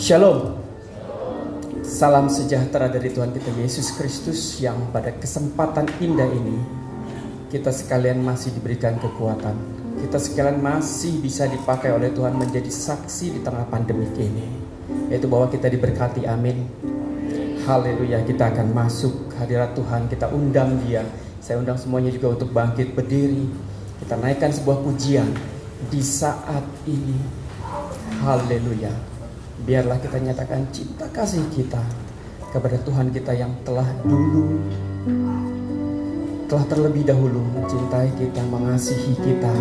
Shalom. Salam sejahtera dari Tuhan kita Yesus Kristus, yang pada kesempatan indah ini kita sekalian masih diberikan kekuatan. Kita sekalian masih bisa dipakai oleh Tuhan menjadi saksi di tengah pandemi ini, yaitu bahwa kita diberkati. Amin. Haleluya. Kita akan masuk hadirat Tuhan. Kita undang Dia. Saya undang semuanya juga untuk bangkit berdiri. Kita naikkan sebuah pujian di saat ini. Haleluya. Biarlah kita nyatakan cinta kasih kita kepada Tuhan kita yang telah terlebih dahulu mencintai kita, mengasihi kita.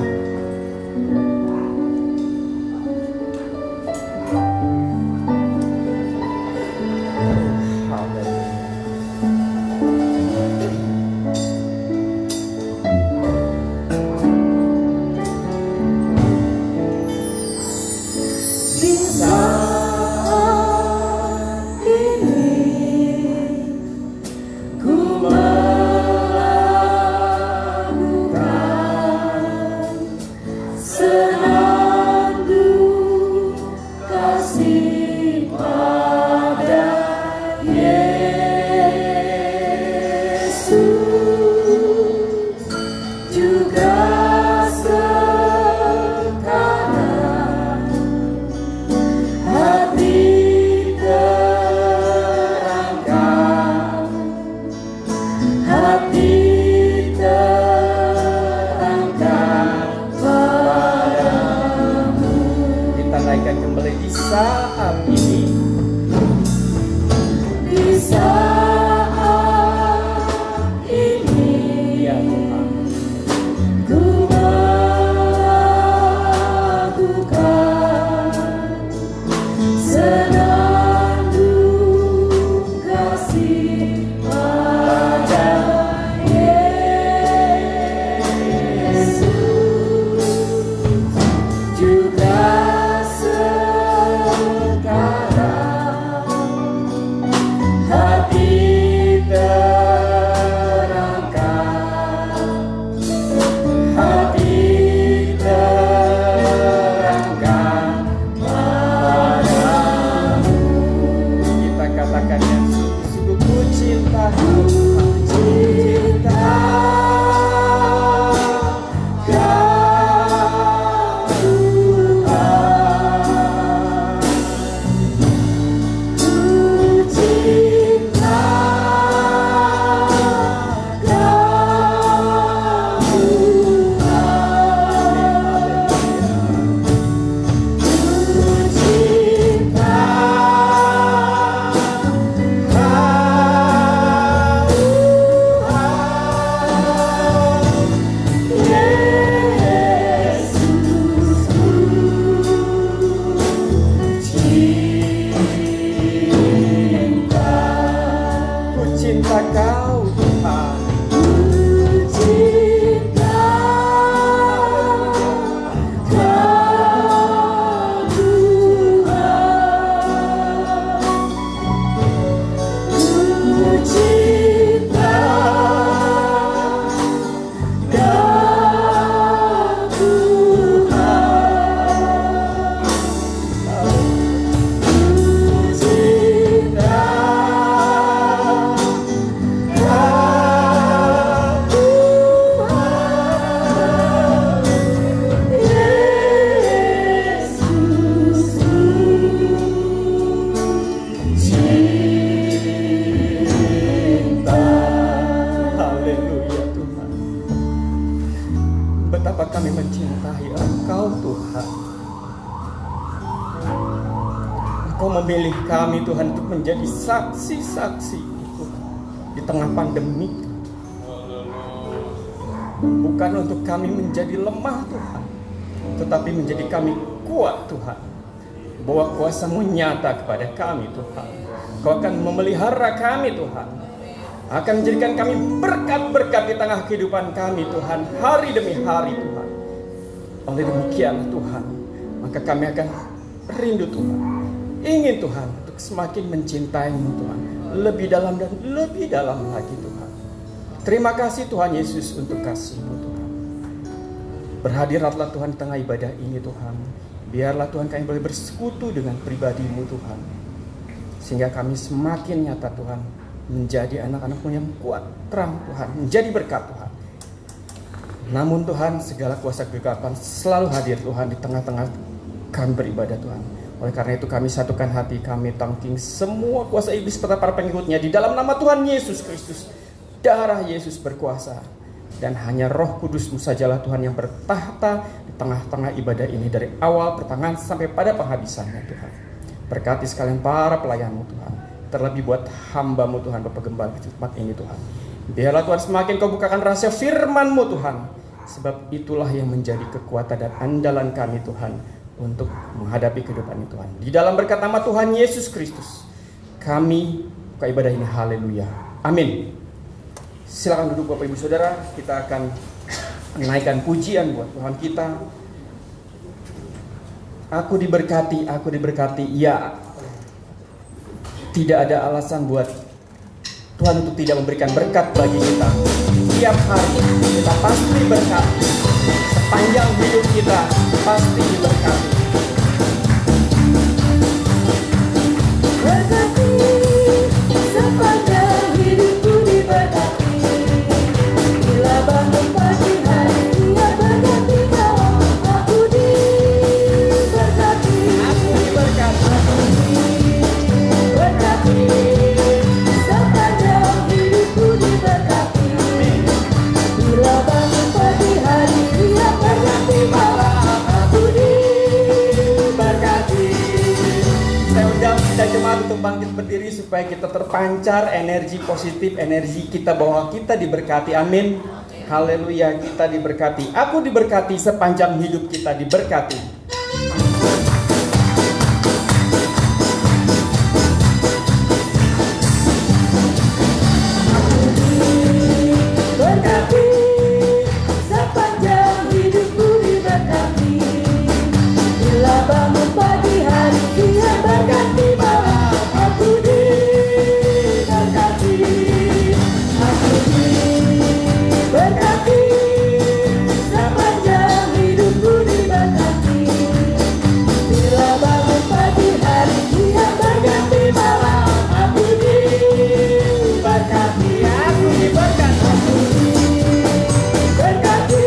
Memilih kami Tuhan untuk menjadi saksi-saksi di tengah pandemi. Bukan untuk kami menjadi lemah Tuhan, tetapi menjadi kami kuat Tuhan. Bahwa kuasa-Mu nyata kepada kami Tuhan. Kau akan memelihara kami Tuhan, akan menjadikan kami berkat-berkat di tengah kehidupan kami Tuhan, hari demi hari Tuhan. Oleh demikian Tuhan, maka kami akan rindu Tuhan, ingin Tuhan untuk semakin mencintai-Mu Tuhan, lebih dalam dan lebih dalam lagi Tuhan. Terima kasih Tuhan Yesus untuk kasih-Mu Tuhan. Berhadiratlah Tuhan di tengah ibadah ini Tuhan. Biarlah Tuhan kami boleh bersekutu dengan pribadi-Mu Tuhan, sehingga kami semakin nyata Tuhan menjadi anak-anak-Mu yang kuat, terang Tuhan, menjadi berkat Tuhan. Namun Tuhan, segala kuasa kegelapan selalu hadir Tuhan di tengah-tengah kami beribadah Tuhan. Oleh karena itu kami satukan hati, kami tangking semua kuasa iblis serta para pengikutnya di dalam nama Tuhan Yesus Kristus. Darah Yesus berkuasa, dan hanya Roh Kudus-Mu sajalah Tuhan yang bertahta di tengah-tengah ibadah ini dari awal pertengahan sampai pada penghabisannya Tuhan. Berkati sekalian para pelayan-Mu Tuhan, terlebih buat hamba-Mu Tuhan, Bapak Gembala di tempat ini Tuhan. Biarlah Tuhan semakin Kau bukakan rahasia firman-Mu Tuhan, sebab itulah yang menjadi kekuatan dan andalan kami Tuhan untuk menghadapi kehidupan ini Tuhan. Di dalam berkat nama Tuhan Yesus Kristus kami buka ibadah ini. Haleluya, amin. Silakan duduk Bapak Ibu Saudara. Kita akan menaikkan pujian buat Tuhan kita. Aku diberkati, ya. Tidak ada alasan buat Tuhan untuk tidak memberikan berkat bagi kita. Tiap hari kita pasti diberkati. Sepanjang hidup kita pasti diberkati. Berkati, sepanjang hidupku diberkati. Bila bangun pagi hari, Dia berkati malam. Aku diberkati. Aku diberkati. Berkati, sepanjang hidupku diberkati. Bila bangun pagi hari, Dia berkati malam. Aku diberkati. Saya undang kita jemaat untuk bangkit berdiri supaya kita terpancar energi positif, energi kita bahwa kita diberkati. Amin. Haleluya, kita diberkati. Aku diberkati, sepanjang hidup kita diberkati. Berkati, sepanjang hidupku diberkati. Bila bangun pagi hari, Dia berkati malam. Aku diberkati. Aku diberkati, sepanjang hidupku diberkati. Bila bangun pagi hari, Dia berkati malam. Aku diberkati. Aku diberkati. Berkati,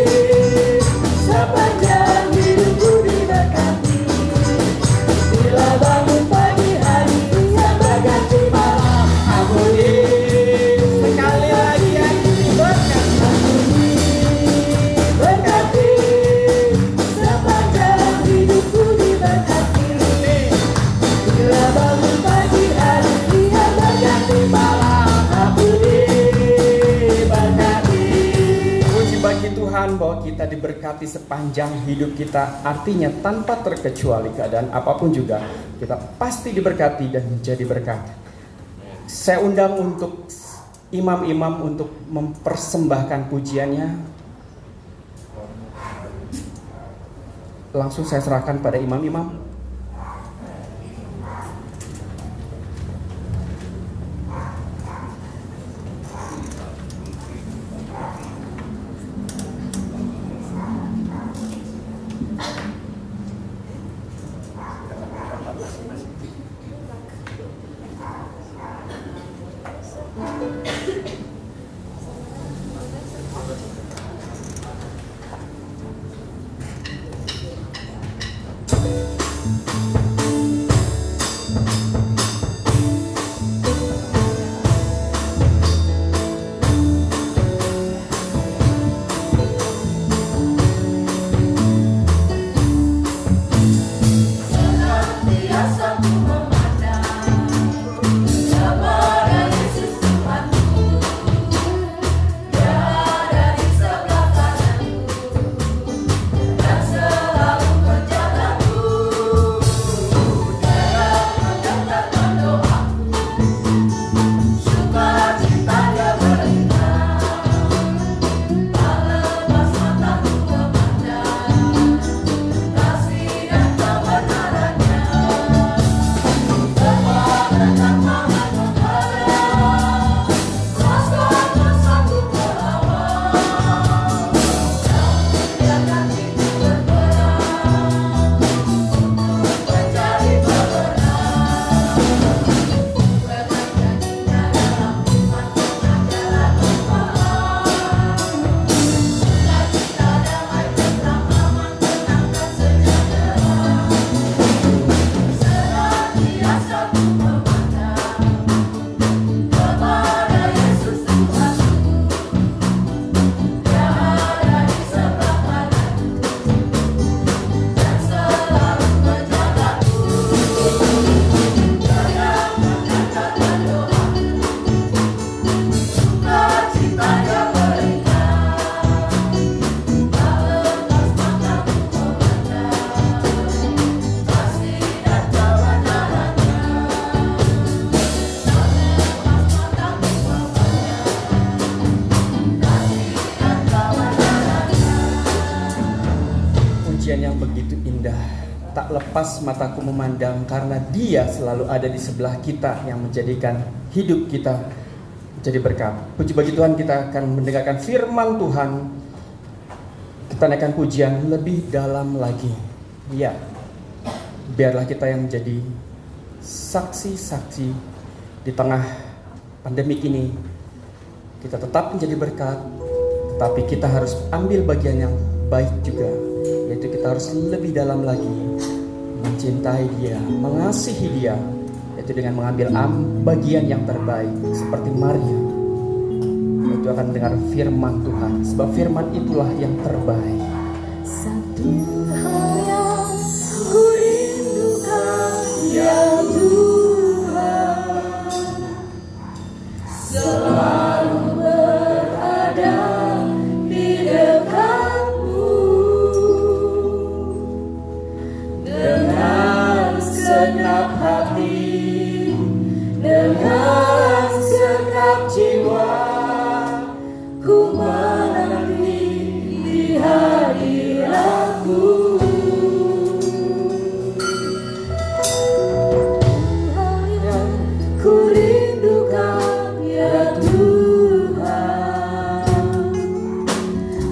sepanjang hidupku diberkati. Bila bangun pagi hari, Dia berkati malam. Aku Sekali lagi aku diberkati. berkati, sepanjang hidupku diberkati. Bila bangun pagi hari, Dia berkati malam. Aku diberkati. Puji bagi Tuhan bahwa kita diberkati sepanjang hidup kita. Artinya tanpa terkecuali keadaan apapun juga, kita pasti diberkati dan menjadi berkat. Saya undang untuk imam-imam untuk mempersembahkan pujiannya. Langsung saya serahkan pada imam-imam. Pujian yang begitu indah, tak lepas mataku memandang karena Dia selalu ada di sebelah kita yang menjadikan hidup kita menjadi berkat. Puji bagi Tuhan, kita akan mendengarkan firman Tuhan. Kita naikkan pujian lebih dalam lagi. Ya, biarlah kita yang menjadi saksi-saksi di tengah pandemik ini. Kita tetap menjadi berkat, tetapi kita harus ambil bagian yang baik juga, yaitu kita harus lebih dalam lagi mencintai Dia, mengasihi Dia, yaitu dengan mengambil bagian yang terbaik seperti Maria. Itu akan mendengar firman Tuhan, sebab firman itulah yang terbaik. Satu hal yang ku rindukan, ya Tuhan, selalu berada di dekatmu dengan segenap hati, dengan segenap jiwa. Ku menanti di hadiratmu, hal yang ku rindukan, ya Tuhan,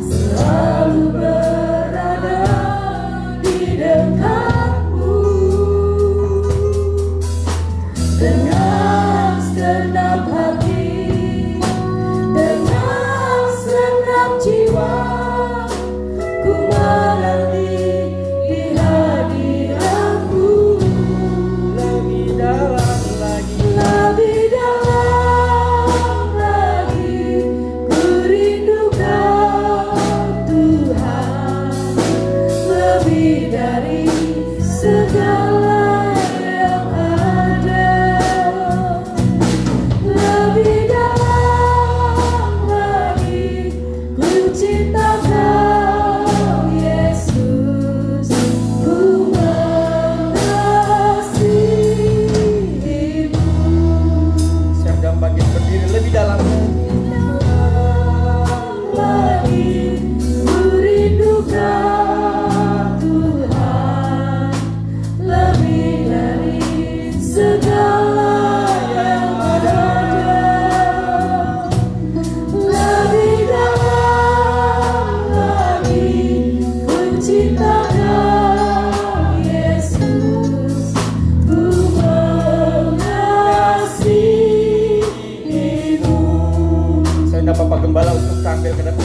selalu berada di dekatmu dengan segenap hati, jiwa. Ku menanti di hadiratmu, Lebih dalam lagi, lebih dalam lagi. Ku rindukan Tuhan, lebih dari segala yang ada. Lebih dalam lagi, ku cinta Kau Yesus, ku mengasihimu. siap dalam bagian berdiri lebih dalam. Lagi ku rindukan Tuhan, lebih dari segala yang ada. Lebih dalam lagi, ku cinta Kau Yesus, ku mengasihimu. Saya undang Bapak Gembala untuk tampil ke depan.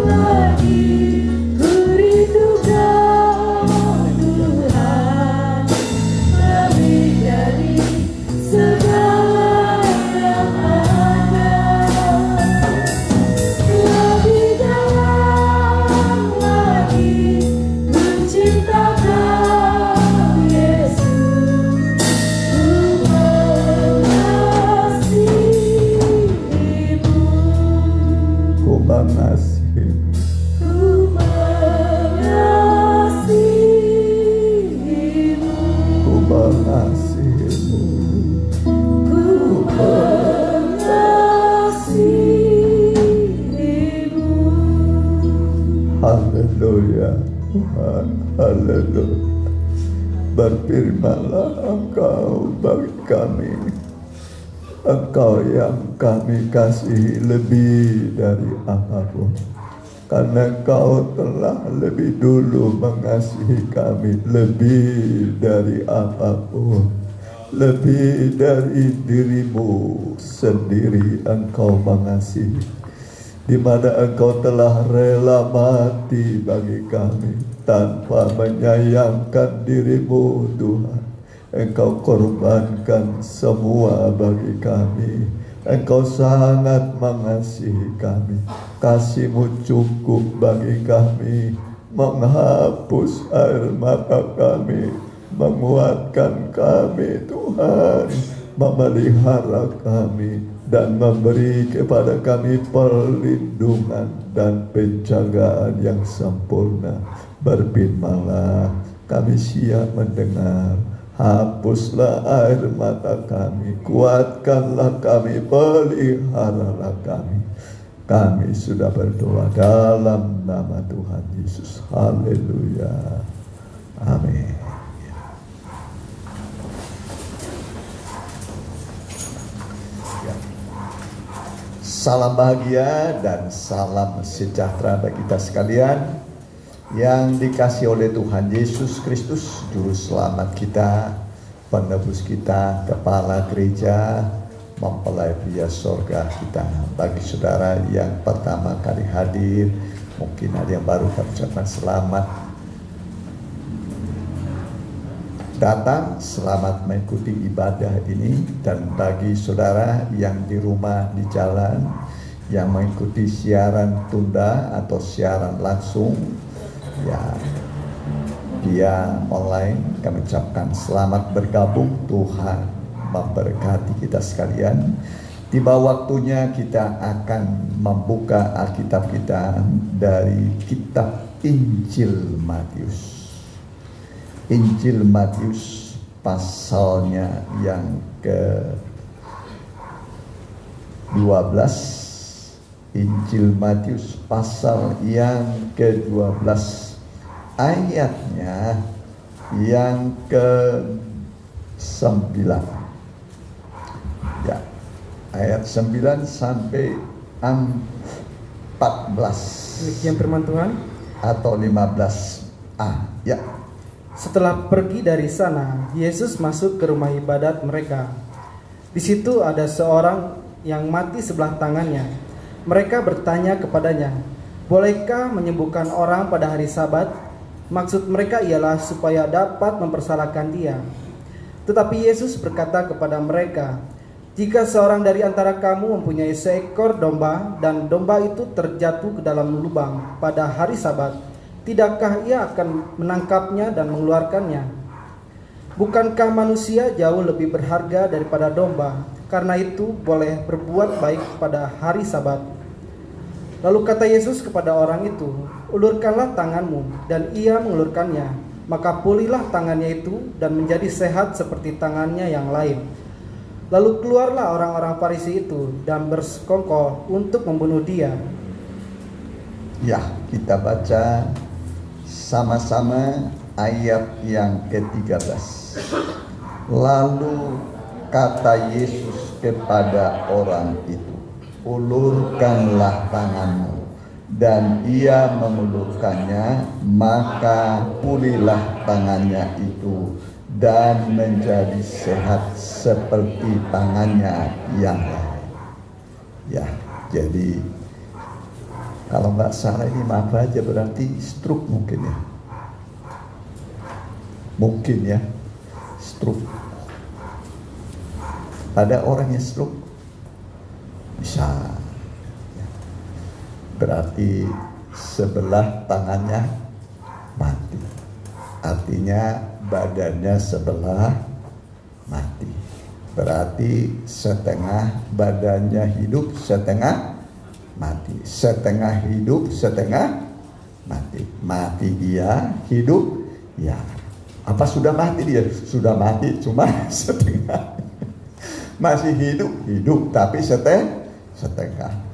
Lagi ku rindukan Tuhan, lebih dari segala yang ada. Lebih dalam lagi, ku cinta Kau Yesus, ku mengasihimu. Ku mengasihi, Ku mengasihimu, ku mengasihimu. ku mengasihimu. Haleluya Tuhan, haleluya. Berfirmanlah Engkau bagi kami, Engkau yang kami kasihi lebih dari apapun. Karena Engkau telah lebih dulu mengasihi kami lebih dari apapun. Lebih dari dirimu sendiri Engkau mengasihi, di mana Engkau telah rela mati bagi kami. tanpa menyayangkan dirimu Tuhan. Engkau korbankan semua bagi kami. Engkau sangat mengasihi kami. Kasih-Mu cukup bagi kami, menghapus air mata kami, menguatkan kami Tuhan, memelihara kami, dan memberi kepada kami perlindungan dan penjagaan yang sempurna. Berfirmanlah, kami siap mendengar. Hapuslah air mata kami, kuatkanlah kami, peliharalah kami. Kami sudah berdoa dalam nama Tuhan Yesus. Haleluya. Amin. Salam bahagia dan salam sejahtera bagi kita sekalian yang dikasihi oleh Tuhan Yesus Kristus, Juru Selamat kita, Penebus kita, Kepala Gereja, Mempelai pria sorga kita. Bagi saudara yang pertama kali hadir, mungkin ada yang baru, kami ucapkan selamat datang, selamat mengikuti ibadah ini. Dan bagi saudara yang di rumah, di jalan, yang mengikuti siaran tunda atau siaran langsung, ya via online, kami ucapkan selamat bergabung. Tuhan memberkati kita sekalian. Tiba waktunya kita akan membuka Alkitab kita dari kitab Injil Matius. Injil Matius pasalnya yang ke-12. Injil Matius pasal yang ke-12, ayatnya yang ke-9. Ya, ayat 9 sampai 14. Demikian firman Tuhan. Atau 15a. Ya. Setelah pergi dari sana, Yesus masuk ke rumah ibadat mereka. Di situ ada seorang yang mati sebelah tangannya. Mereka bertanya kepadanya, "Bolehkah menyembuhkan orang pada hari Sabat?" Maksud mereka ialah supaya dapat mempersalahkan dia. Tetapi Yesus berkata kepada mereka, "Jika seorang dari antara kamu mempunyai seekor domba dan domba itu terjatuh ke dalam lubang pada hari Sabat, tidakkah ia akan menangkapnya dan mengeluarkannya? Bukankah manusia jauh lebih berharga daripada domba? Karena itu boleh berbuat baik pada hari Sabat." Lalu kata Yesus kepada orang itu, "Ulurkanlah tanganmu." Dan ia mengulurkannya. Maka pulihlah tangannya itu dan menjadi sehat seperti tangannya yang lain. Lalu keluarlah orang-orang Farisi itu dan bersekongkol untuk membunuh dia. Ya, kita baca sama-sama ayat yang ke-13. Lalu kata Yesus kepada orang itu, "Ulurkanlah tanganmu." Dan ia mengulurkannya, maka pulihlah tangannya itu dan menjadi sehat seperti tangannya yang lain. Ya, jadi kalau nggak salah ini maaf aja, berarti stroke mungkin ya. Mungkin ya, stroke. Ada orang yang stroke? Bisa. Berarti sebelah tangannya mati. Artinya badannya sebelah mati. Berarti setengah badannya hidup, setengah mati. Setengah hidup, setengah mati. Mati dia, hidup ya. Apa sudah mati dia? Sudah mati, cuma setengah. Masih hidup tapi setengah.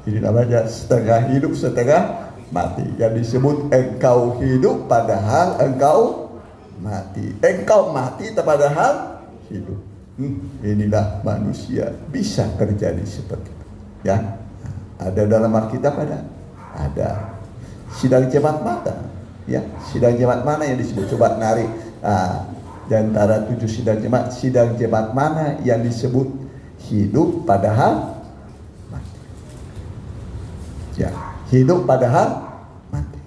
Ini namanya setengah hidup, setengah mati. Yang disebut engkau hidup padahal engkau mati. Engkau mati padahal hidup. Inilah manusia bisa terjadi seperti itu. Ya, ada dalam Alkitab ada. Sidang jemaat mana? Ya, sidang jemaat mana yang disebut? Coba narik. Di antara 7 sidang jemaat mana yang disebut hidup padahal mati? Ya, hidup padahal mati.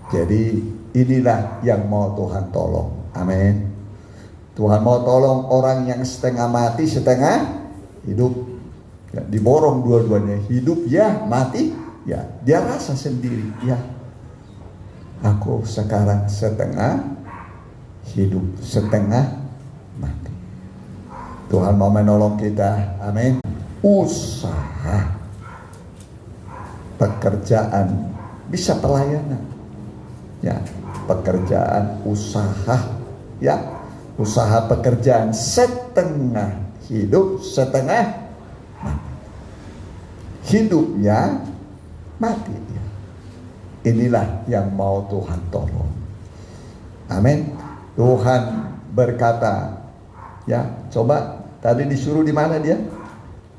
Jadi Inilah yang mau Tuhan tolong. Amin. Tuhan mau tolong orang yang setengah mati, setengah hidup. Ya, diborong dua-duanya, hidup ya, mati ya. Dia rasa sendiri, ya. Aku sekarang setengah hidup, setengah mati. Tuhan mau menolong kita. Amin. Usaha, pekerjaan, bisa pelayanan, ya, pekerjaan, usaha, ya, usaha pekerjaan setengah hidup, setengah mati. Hidupnya mati. Ya. Inilah yang mau Tuhan tolong. Amin. Tuhan berkata, ya, coba tadi disuruh di mana dia?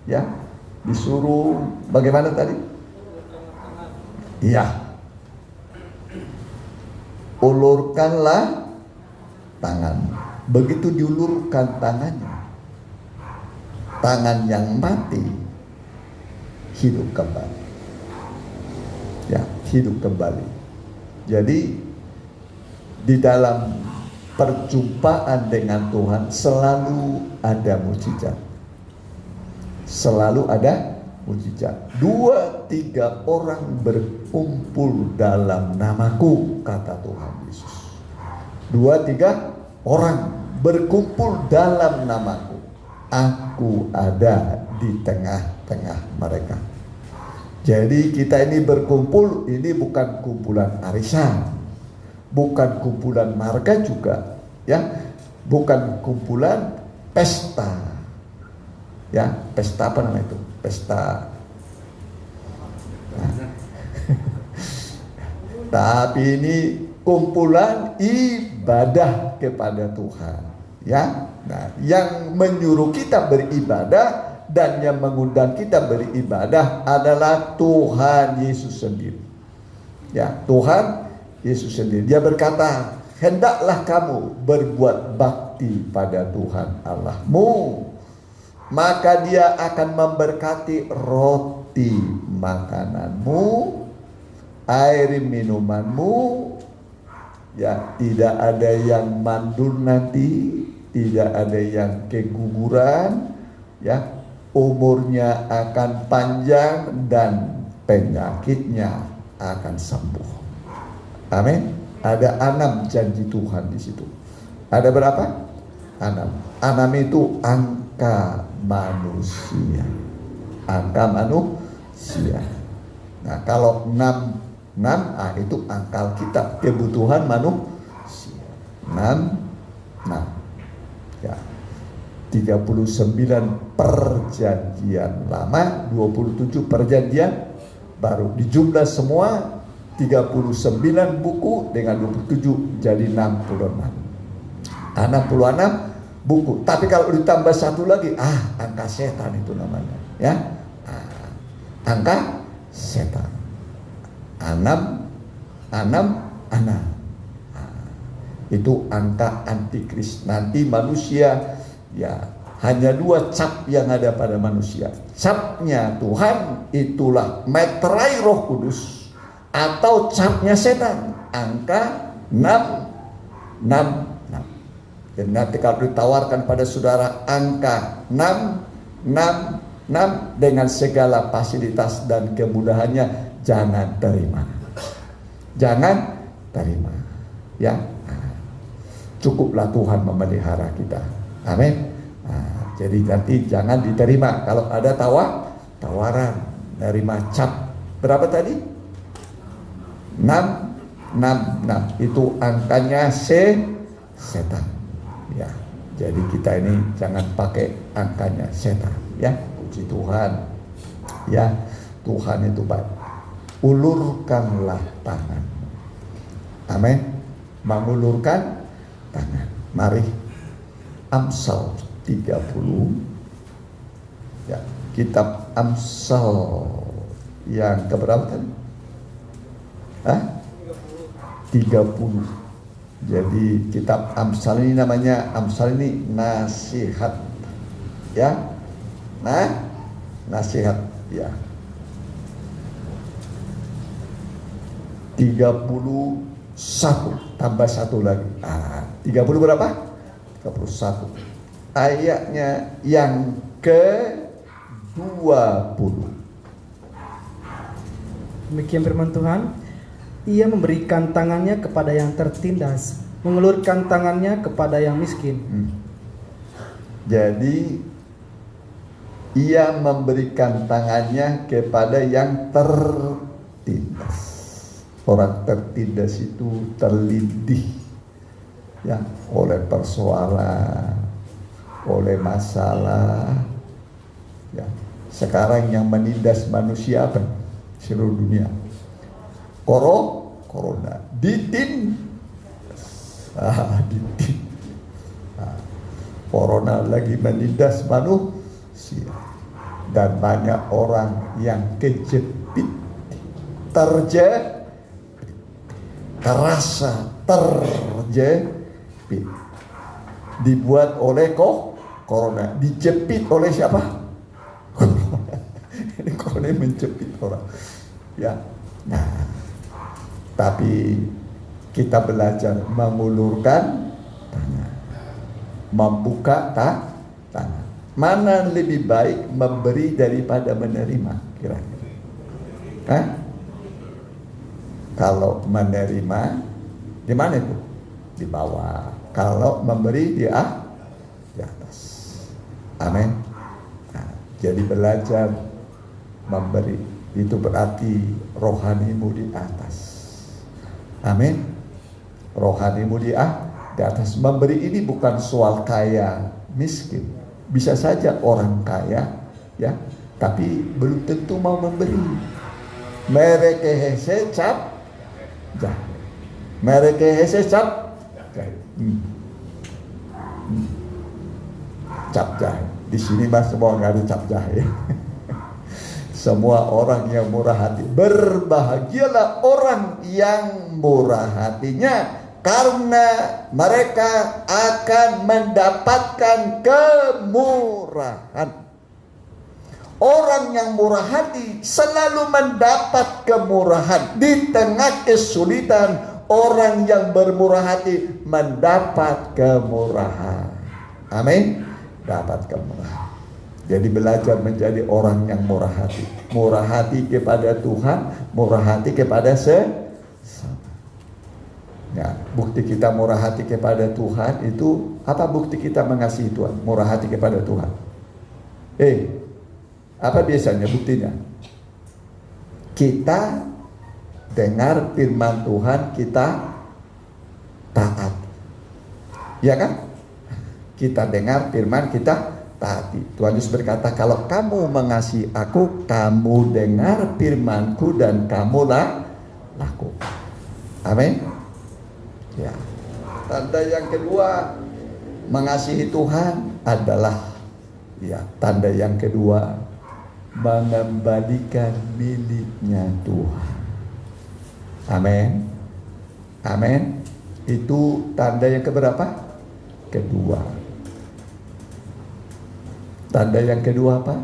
Ya, disuruh bagaimana tadi? Iya. Ulurkanlah tangan. Begitu diulurkan tangannya, tangan yang mati hidup kembali. Ya, hidup kembali. Jadi di dalam perjumpaan dengan Tuhan selalu ada mujizat. Selalu ada mujizat. 2-3 orang berkumpul dalam namaku, kata Tuhan Yesus. 2-3 orang berkumpul dalam namaku, aku ada di tengah-tengah mereka. Jadi kita ini berkumpul, ini bukan kumpulan arisan, bukan kumpulan marga juga, ya, bukan kumpulan pesta, ya, pesta apa namanya itu? Pesta. Nah. Tapi ini kumpulan ibadah kepada Tuhan, ya. Nah, yang menyuruh kita beribadah dan yang mengundang kita beribadah adalah Tuhan Yesus sendiri. Ya, Tuhan Yesus sendiri. Dia berkata, hendaklah kamu berbuat bakti pada Tuhan Allahmu, maka Dia akan memberkati roti makananmu, air minumanmu. Ya, tidak ada yang mandul nanti, tidak ada yang keguguran, ya. Umurnya akan panjang dan penyakitnya akan sembuh. Amin. Ada 6 janji Tuhan di situ. Ada berapa? 6. 6 itu angka manusia. Angka manusia. Nah, kalau 6 itu angka kita, kebutuhan manusia. 6. Ya. 39 perjanjian lama, 27 perjanjian baru. Dijumlah semua 39 buku dengan 27 jadi 66. 66 buku. Tapi kalau ditambah satu lagi, angka setan itu namanya, ya. Angka setan. 6. Itu angka antikris. Nanti manusia, ya, hanya 2 cap yang ada pada manusia. Capnya Tuhan, itulah meterai Roh Kudus, atau capnya setan, angka 666. Dan nanti kalau ditawarkan pada saudara angka 666 dengan segala fasilitas dan kemudahannya, jangan terima. Jangan terima, ya. Cukuplah Tuhan memelihara kita. Amin. Jadi nanti jangan diterima. Kalau ada tawaran dari cap berapa tadi? 666 itu angkanya setan. Ya. Jadi kita ini jangan pakai angkanya setan, ya. Puji Tuhan. Ya, Tuhan itu baik. Ulurkanlah tangan. Amin. Mengulurkan tangan. Mari Amsal 30, ya, kitab Amsal yang keberapa tadi? 30. Jadi kitab Amsal ini namanya, Amsal ini nasihat, ya. Nasihat, ya. 30 tambah 1 lagi. 30 berapa? 31. Ayatnya yang ke-20. Demikian firman Tuhan. Ia memberikan tangannya kepada yang tertindas, mengulurkan tangannya kepada yang miskin. Jadi ia memberikan tangannya kepada yang tertindas. Orang tertindas itu terlindih ya, oleh persoalan, oleh masalah ya. Sekarang yang menindas manusia apa? Seluruh dunia. Corona. Ditin. Corona lagi menindas manusia. Dan banyak orang yang kejepit, terjepit. Dibuat oleh corona. Dijepit oleh siapa? Ini corona menjepit orang. Ya. Nah, tapi kita belajar mengulurkan tangan, membuka tangan. Mana lebih baik memberi daripada menerima kira-kira? Kalau menerima di mana itu? Di bawah. Kalau memberi di atas. Amin. Nah, jadi belajar memberi itu berarti rohanimu di atas. Amin. Rohanimu di atas. Memberi ini bukan soal kaya miskin. Bisa saja orang kaya ya, tapi belum tentu mau memberi. Mereka cap jahe. Mereka cap jahe. Cap jahe. Di sini mas semua nggak ada cap jahe. Semua orang yang murah hati. Berbahagialah orang yang murah hatinya, karena mereka akan mendapatkan kemurahan. Orang yang murah hati selalu mendapat kemurahan. Di tengah kesulitan, orang yang bermurah hati mendapat kemurahan. Amin. Dapat kemurahan. Jadi belajar menjadi orang yang murah hati. Murah hati kepada Tuhan, murah hati kepada sesama. Ya, bukti kita murah hati kepada Tuhan itu apa? Bukti kita mengasihi Tuhan, murah hati kepada Tuhan. Apa biasanya buktinya? Kita dengar firman Tuhan, kita taat. Ya kan? Kita dengar firman, kita taati. Tuhan Yesus berkata, kalau kamu mengasihi aku, kamu dengar firmanku dan kamu lakukan. Amin. Ya. Tanda yang kedua mengasihi Tuhan adalah tanda yang kedua mengembalikan miliknya Tuhan. Amin. Amin. Itu tanda yang keberapa? Kedua. Tanda yang kedua apa?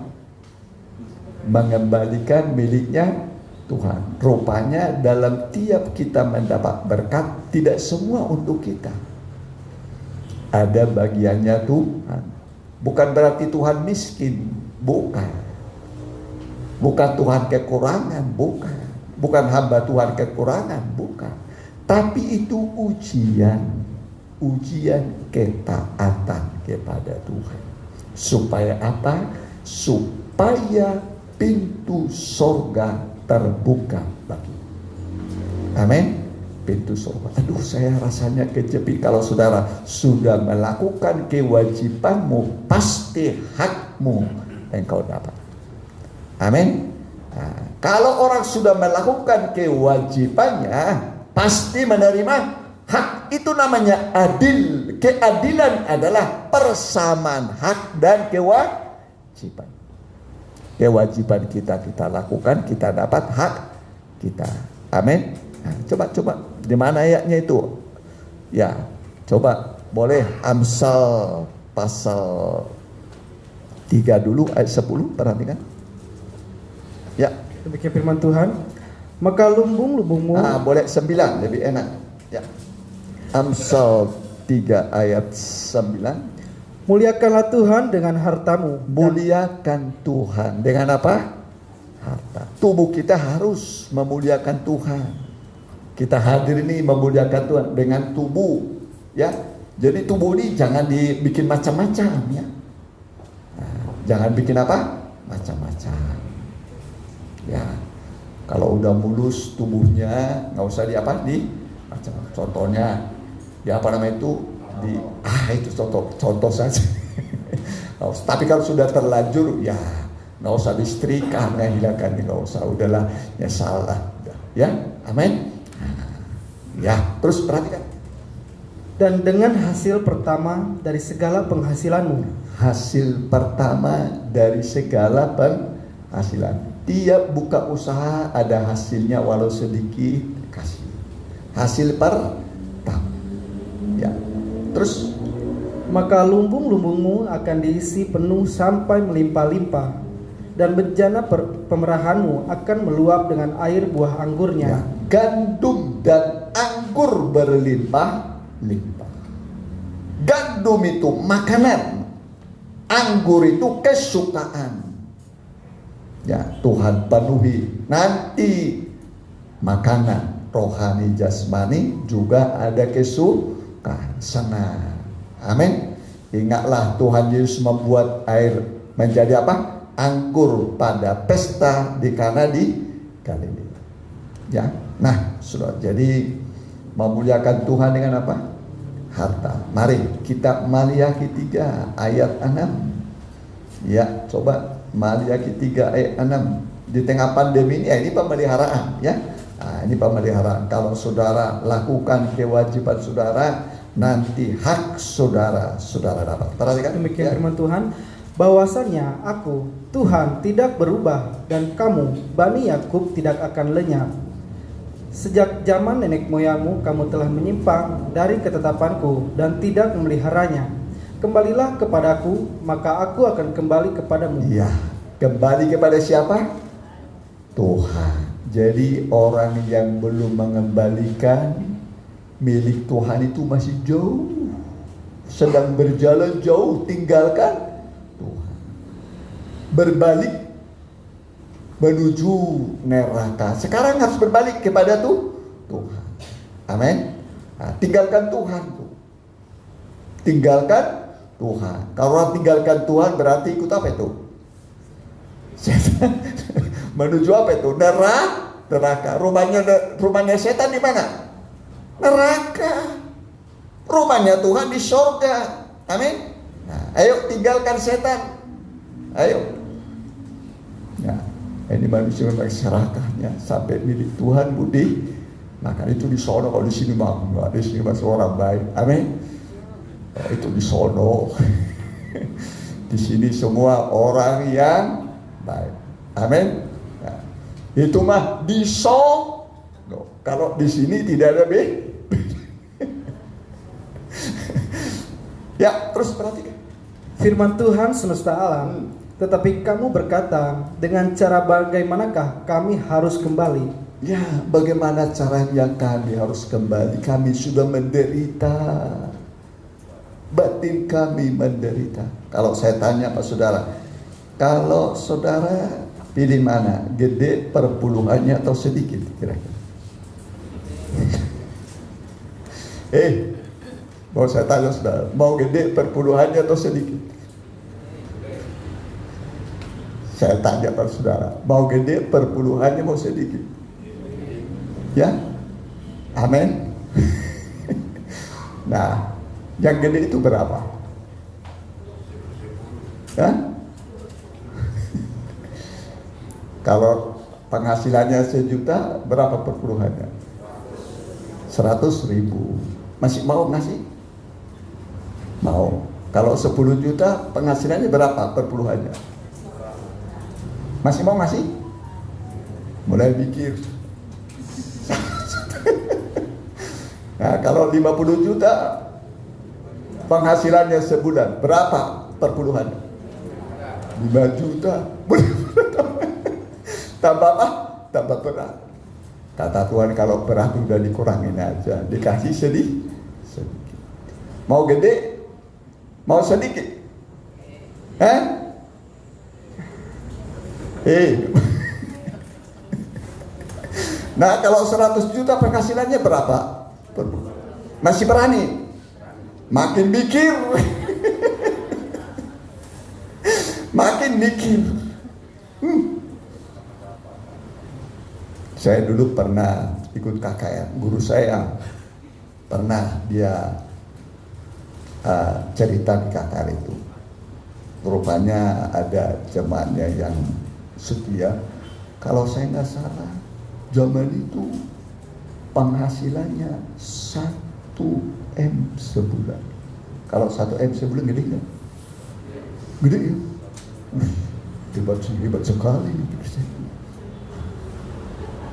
Mengembalikan miliknya Tuhan. Rupanya dalam tiap kita mendapat berkat, tidak semua untuk kita. Ada bagiannya Tuhan. Bukan berarti Tuhan miskin, bukan. Bukan Tuhan kekurangan, bukan. Bukan hamba Tuhan kekurangan, bukan. Tapi itu ujian ketaatan kepada Tuhan. Supaya apa? Supaya pintu sorga terbuka bagi. Amin. Pintu sorga. Aduh, saya rasanya kejepit. Kalau saudara sudah melakukan kewajibanmu, pasti hakmu engkau dapat. Amin. Nah, kalau orang sudah melakukan kewajibannya, pasti menerima hak. Itu namanya adil. Keadilan adalah persamaan hak dan kewajiban. Kewajiban kita lakukan, kita dapat hak kita. Amin. Nah, coba di mana ayatnya itu? Ya, coba boleh Amsal pasal 3 dulu ayat 10, perhatikan. Ya. Demikian firman Tuhan. Maka lumbung-lumbungmu. Boleh 9, lebih enak. Ya. Amsal 3 ayat 9. Muliakanlah Tuhan dengan hartamu. Muliakan Tuhan dengan apa? Harta. Tubuh kita harus memuliakan Tuhan. Kita hadir ini memuliakan Tuhan dengan tubuh, ya. Jadi tubuh ini jangan dibikin macam-macam, ya. Nah, jangan bikin apa? Macam-macam. Ya. Kalau udah mulus tubuhnya, nggak usah di macam. Contohnya, ya apa namanya itu itu contoh saja. Tapi kalau sudah terlanjur, ya nggak usah disetrika, hilangkan, nggak usah, udahlah, ya salah, ya, amin. Ya, terus perhatikan. Dan dengan hasil pertama dari segala penghasilanmu. Hasil pertama dari segala penghasilan. Tiap buka usaha ada hasilnya walau sedikit, kasih. Hasil pertama. Ya. Terus Maka lumbung-lumbungmu akan diisi penuh sampai melimpah-limpah, dan bejana pemerahanmu akan meluap dengan air buah anggurnya. ya, gandum dan anggur berlimpah-limpah. Gandum itu makanan, anggur itu kesukaan. Ya, Tuhan penuhi. Nanti makanan rohani jasmani juga ada kesukaan, senang. Amin. Ingatlah Tuhan Yesus membuat air menjadi apa? Anggur pada pesta di Kana di Galilea. Ya. Nah, sudah. Jadi memuliakan Tuhan dengan apa? Harta. Mari kita Maliaki 3 ayat 6. Ya, coba Maliaki 3 ayat 6. Di tengah pandemi ini pemeliharaan, ya. Nah, ini pemeliharaan. Kalau saudara lakukan kewajiban saudara, nanti hak saudara dapat. Perhatikan. Demikian firman Tuhan, bahwasanya aku Tuhan tidak berubah, dan kamu Bani Yakub tidak akan lenyap. Sejak zaman nenek moyangmu kamu telah menyimpang dari ketetapanku dan tidak memeliharanya. Kembalilah kepadaku, maka aku akan kembali kepadamu. Ya, kembali kepada siapa? Tuhan. Jadi orang yang belum mengembalikan milik Tuhan itu masih jauh, sedang berjalan jauh, tinggalkan Tuhan, berbalik menuju neraka. Sekarang harus berbalik kepada Tuhan. Amin. Nah, tinggalkan Tuhan tuh. Tinggalkan Tuhan. Kalau orang tinggalkan Tuhan berarti ikut apa itu? Menuju apa itu? Neraka. Rumahnya setan di mana? Neraka. Rumahnya Tuhan di sorga. Amin. Nah, ayo tinggalkan setan. Ayo. Nah, ini manusia memang serakahnya sampai milik Tuhan budi. Maka itu di sono. Kalau di sini mah enggak, di sini masih orang baik. Amin. Oh, itu di sono. Di sini semua orang yang baik. Amin. Nah, itu mah di sono. Kalau di sini tidak ada Ya, terus perhatikan. Firman Tuhan semesta alam. Tetapi kamu berkata, dengan cara bagaimanakah kami harus kembali? Ya, bagaimana caranya kami harus kembali? Kami sudah menderita. Batin kami menderita. Kalau saya tanya Pak Saudara, kalau saudara pilih mana? Gede perpuluhannya atau sedikit kira-kira? Mau saya tanya saudara, mau gede perpuluhannya atau sedikit? Saya tanya pada saudara, mau gede perpuluhannya mau sedikit? Ya? Amin. Nah, yang gede itu berapa? Ya? Kalau penghasilannya 1 juta, berapa perpuluhannya? 100.000. Masih mau ngasih? Mau. Kalau 10 juta penghasilannya berapa perpuluhannya? Masih mau ngasih? Mulai mikir. Nah, kalau 50 juta penghasilannya sebulan, berapa perpuluhannya? 5 juta. Tambah apa? Tambah berat. Kata Tuhan, kalau berat udah dikurangin aja, dikasih sedikit. Mau gede, mau sedikit. Nah, kalau 100 juta penghasilannya berapa? Masih berani? Makin mikir. Makin mikir. Saya dulu pernah ikut KKR. Guru saya pernah dia cerita di KKR itu. Rupanya ada jemaatnya yang setia. Kalau saya nggak salah, zaman itu penghasilannya 1 M sebulan. Kalau 1 M sebulan gede nggak? Gede ya? Hebat sekali.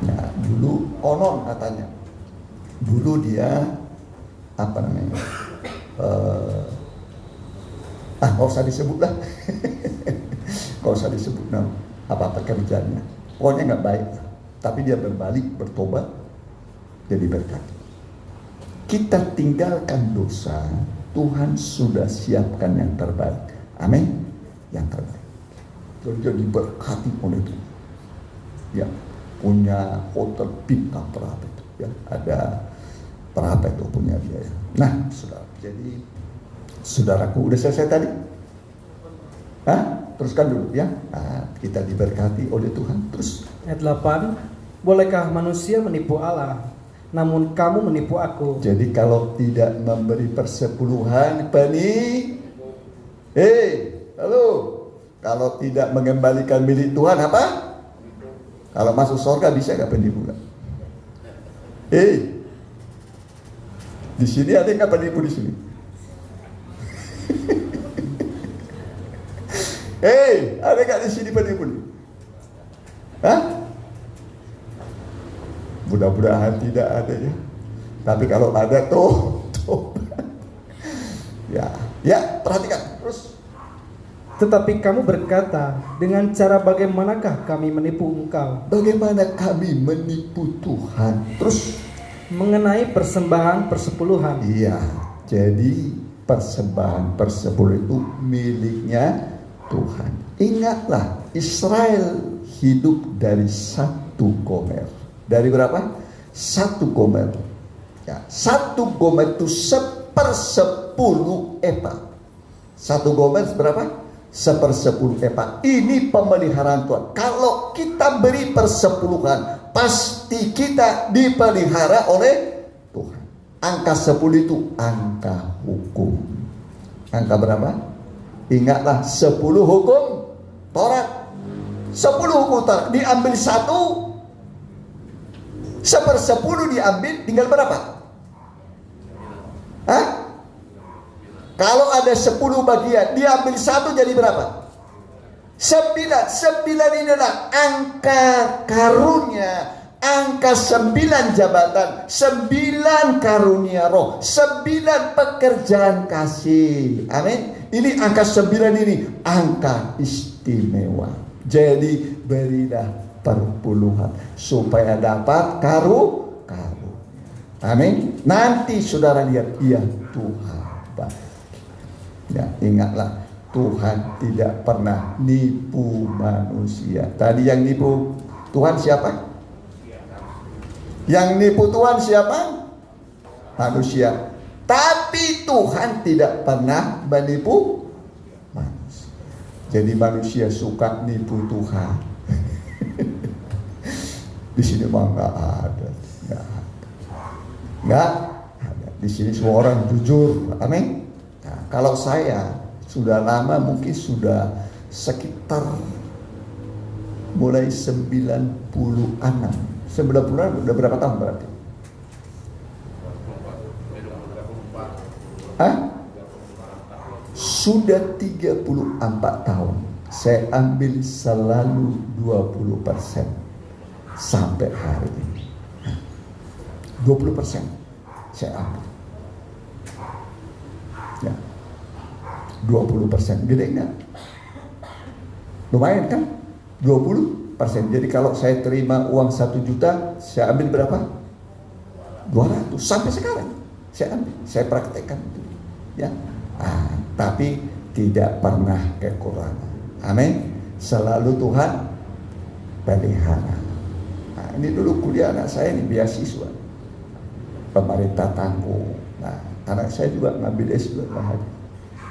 Nah, dulu konon katanya. Dulu dia nggak usah disebut lah. Nggak usah disebut apa pekerjaannya. Pokoknya nggak baik. Tapi dia berbalik, bertobat, jadi berkat. Kita tinggalkan dosa, Tuhan sudah siapkan yang terbaik. Amin. Yang terbaik. Jadi berkati oleh Tuhan. Ya, punya hotel bintang berapa itu? Ya, ada berapa itu punya dia. Ya. Nah, saudara. Jadi, saudaraku, udah selesai tadi? Teruskan dulu ya. Nah, kita diberkati oleh Tuhan. Terus. Ayat 8, bolehkah manusia menipu Allah? Namun kamu menipu aku. Jadi kalau tidak memberi persepuluhan, halo. Kalau tidak mengembalikan milik Tuhan apa? Kalau masuk surga bisa nggak penipu nggak? Di sini ada nggak penipu di sini? Ada nggak di sini penipu nih? Mudah-mudahan tidak ada ya. Tapi kalau ada tuh. Ya, perhatikan terus. Tetapi kamu berkata, dengan cara bagaimanakah kami menipu engkau? Bagaimana kami menipu Tuhan? Terus mengenai persembahan persepuluhan. Iya, jadi persembahan persepuluhan itu miliknya Tuhan. Ingatlah, Israel hidup dari 1 gomer. Dari berapa? 1 gomer. Ya, 1 gomer itu 1/10 epa. 1 gomer berapa? 1/10 epa. Ini pemeliharaan Tuhan. Kalau kita beri persepuluhan, pasti kita dipelihara oleh Tuhan. Angka 10 itu angka hukum. Angka berapa? Ingatlah 10 hukum Taurat. 10 hukum Taurat diambil 1, 1/10 diambil, tinggal berapa? Kalau ada 10 bagian, diambil 1 jadi berapa? 9. 9 ini adalah angka karunia, angka 9 jabatan, 9 karunia roh, 9 pekerjaan kasih. Amin. Ini angka 9 ini angka istimewa. Jadi berilah perpuluhan supaya dapat karunia. Amin. Nanti saudara lihat, iya Tuhan. Ya, ingatlah, Tuhan tidak pernah nipu manusia. Tadi yang nipu Tuhan siapa? Yang nipu Tuhan siapa? Manusia. Tapi Tuhan tidak pernah menipu manusia. Jadi manusia suka nipu Tuhan. Di sini mah nggak ada. Di sini semua orang jujur. Amin. Nah, kalau saya sudah lama, mungkin sudah sekitar mulai 90-an. 90-an udah berapa tahun berarti? Sudah 34 tahun. Saya ambil selalu 20% sampai hari ini. 20% saya ambil. Ya. 20%. Gede enggak? Lumayan kan? 20%. persen. Jadi kalau saya terima uang 1 juta, saya ambil berapa? 200. Sampai sekarang saya ambil, saya praktekkan itu. Ya, tapi tidak pernah kekurangan. Amin. Selalu Tuhan pelihara. Ini dulu kuliah anak saya ini beasiswa, pemerintah tanggung. Nah, anak saya juga ngambil S2 bahagia,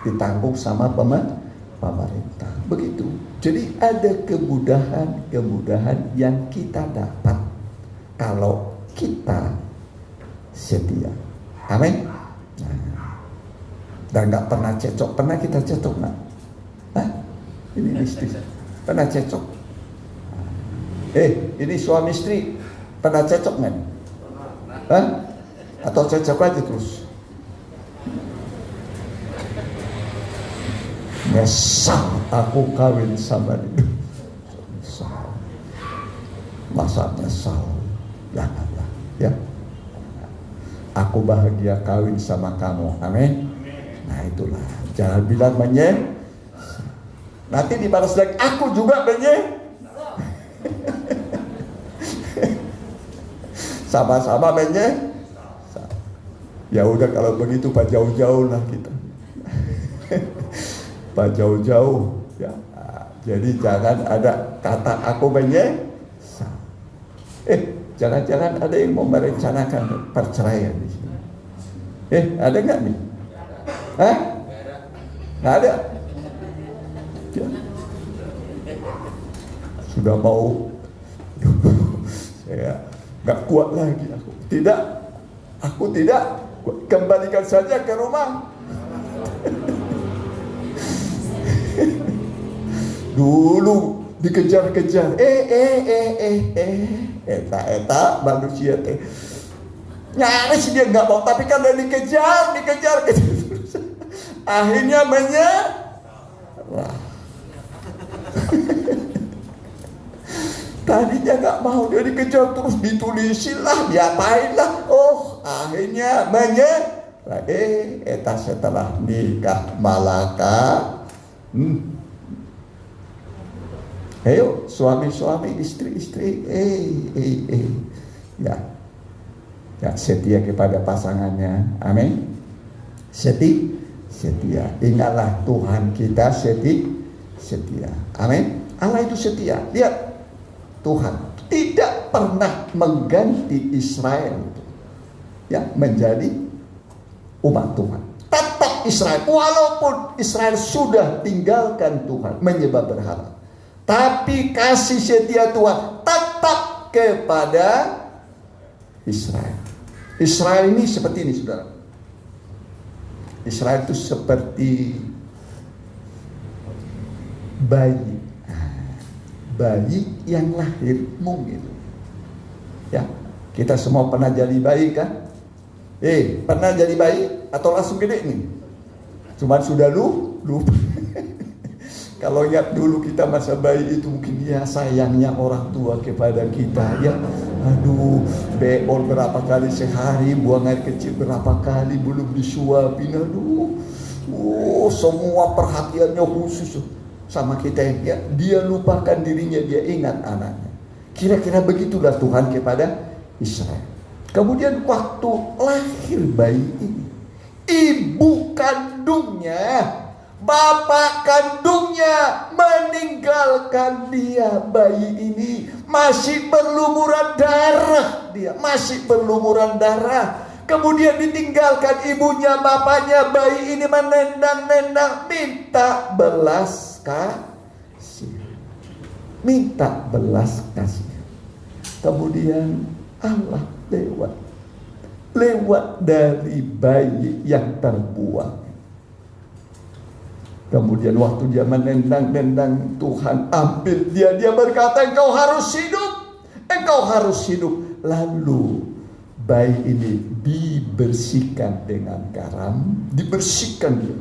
ditanggung sama pemerintah. Begitu. Jadi ada kemudahan yang kita dapat kalau kita setia. Amin. Dan nggak pernah cecok. Pernah kita cecok nggak? Ini istri pernah cecok. Ini suami istri pernah cecok nggak? Atau cecok aja terus? Nyesal aku kawin sama dia. Nyesal. Masa nyesal? Janganlah, ya. Aku bahagia kawin sama kamu. Amin. Nah itulah. Jangan bilang nanti dibalas lagi. Aku juga sama-sama Ya udah kalau begitu Pak jauh-jauh lah kita. Pak jauh-jauh ya. Jadi jangan ada kata aku jangan-jangan ada yang mau merencanakan perceraian di sini. Ada nggak nih? Nggak ada. Ya. Sudah mau, saya nggak kuat lagi aku. Aku tidak. Kembalikan saja ke rumah. Dulu dikejar-kejar. Eta manusia teh. Nyaris dia nggak mau, tapi kan udah dikejar. Akhirnya menyerah. Tadinya nggak mau, dia dikejar terus, ditulisilah, diapainlah. Akhirnya menyerah. Eta setelah nikah Malaka. Ayo suami-suami, istri-istri, ya setia kepada pasangannya. Amin. Setia. Ingatlah Tuhan kita setia. Amin. Allah itu setia. Lihat, Tuhan tidak pernah mengganti Israel ya menjadi umat Tuhan. Tetap Israel, walaupun Israel sudah tinggalkan Tuhan, menyembah berhala, tapi kasih setia Tuhan tetap kepada Israel. Israel ini seperti ini, saudara. Israel itu seperti bayi yang lahir mungil. Ya, kita semua pernah jadi bayi kan? Pernah jadi bayi atau langsung gede nih? Cuman sudah lupa. Kalau ingat dulu kita masa bayi itu mungkin ya sayangnya orang tua kepada kita ya. Aduh, beol berapa kali sehari, buang air kecil berapa kali, belum disuapin. Aduh, semua perhatiannya khusus sama kita ya. Dia lupakan dirinya, dia ingat anaknya. Kira-kira begitulah Tuhan kepada Israel. Kemudian waktu lahir bayi ini, ibu kandungnya, bapak kandungnya meninggalkan dia. Bayi ini masih berlumuran darah. Kemudian ditinggalkan ibunya, bapaknya. Bayi ini menendang-nendang, minta belas kasih. Kemudian Allah lewat dari bayi yang terbuang. Kemudian waktu dia menendang-nendang, Tuhan ambil dia berkata, engkau harus hidup. Lalu bayi ini dibersihkan dengan garam, dibersihkan dia.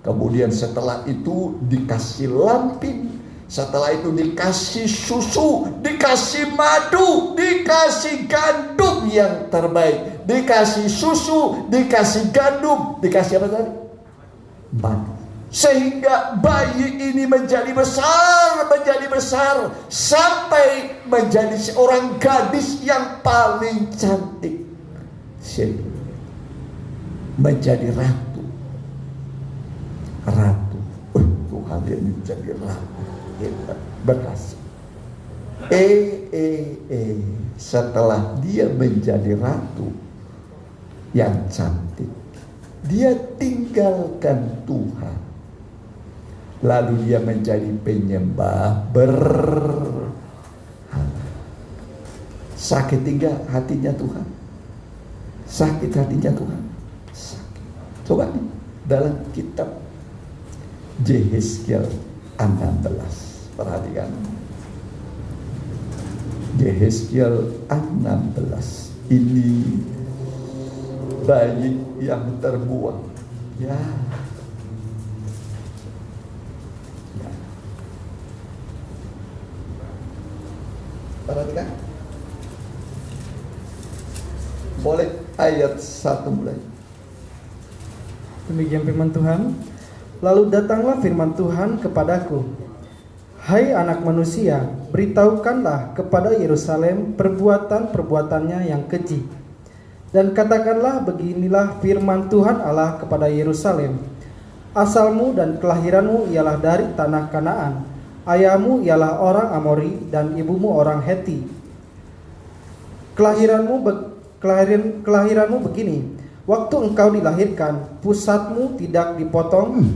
Kemudian setelah itu dikasih lampin, setelah itu dikasih susu, dikasih madu, dikasih gandum yang terbaik, dikasih susu, dikasih gandum, dikasih apa tadi? Madu. Sehingga bayi ini menjadi besar menjadi besar sampai menjadi seorang gadis yang paling cantik. Menjadi ratu. Tuhan ini menjadi ratu. Berhasil. Setelah dia menjadi ratu yang cantik, dia tinggalkan Tuhan. Lalu dia menjadi penyembah berhala. Sakit tinggal hatinya Tuhan. Sakit hatinya Tuhan. Sakit. Coba nih, dalam kitab Yehezkiel 16. Perhatikan. Yehezkiel 16. Ini bayi yang terbuang. Ya. Perhatikan. Boleh ayat 1 mulai. Demikian firman Tuhan. Lalu datanglah firman Tuhan kepadaku. Hai anak manusia, beritahukanlah kepada Yerusalem perbuatan-perbuatannya yang keji. Dan katakanlah, beginilah firman Tuhan Allah kepada Yerusalem. Asalmu dan kelahiranmu ialah dari tanah Kanaan. Ayahmu ialah orang Amori dan ibumu orang Heti. Kelahiranmu begini. Waktu engkau dilahirkan, pusatmu tidak dipotong.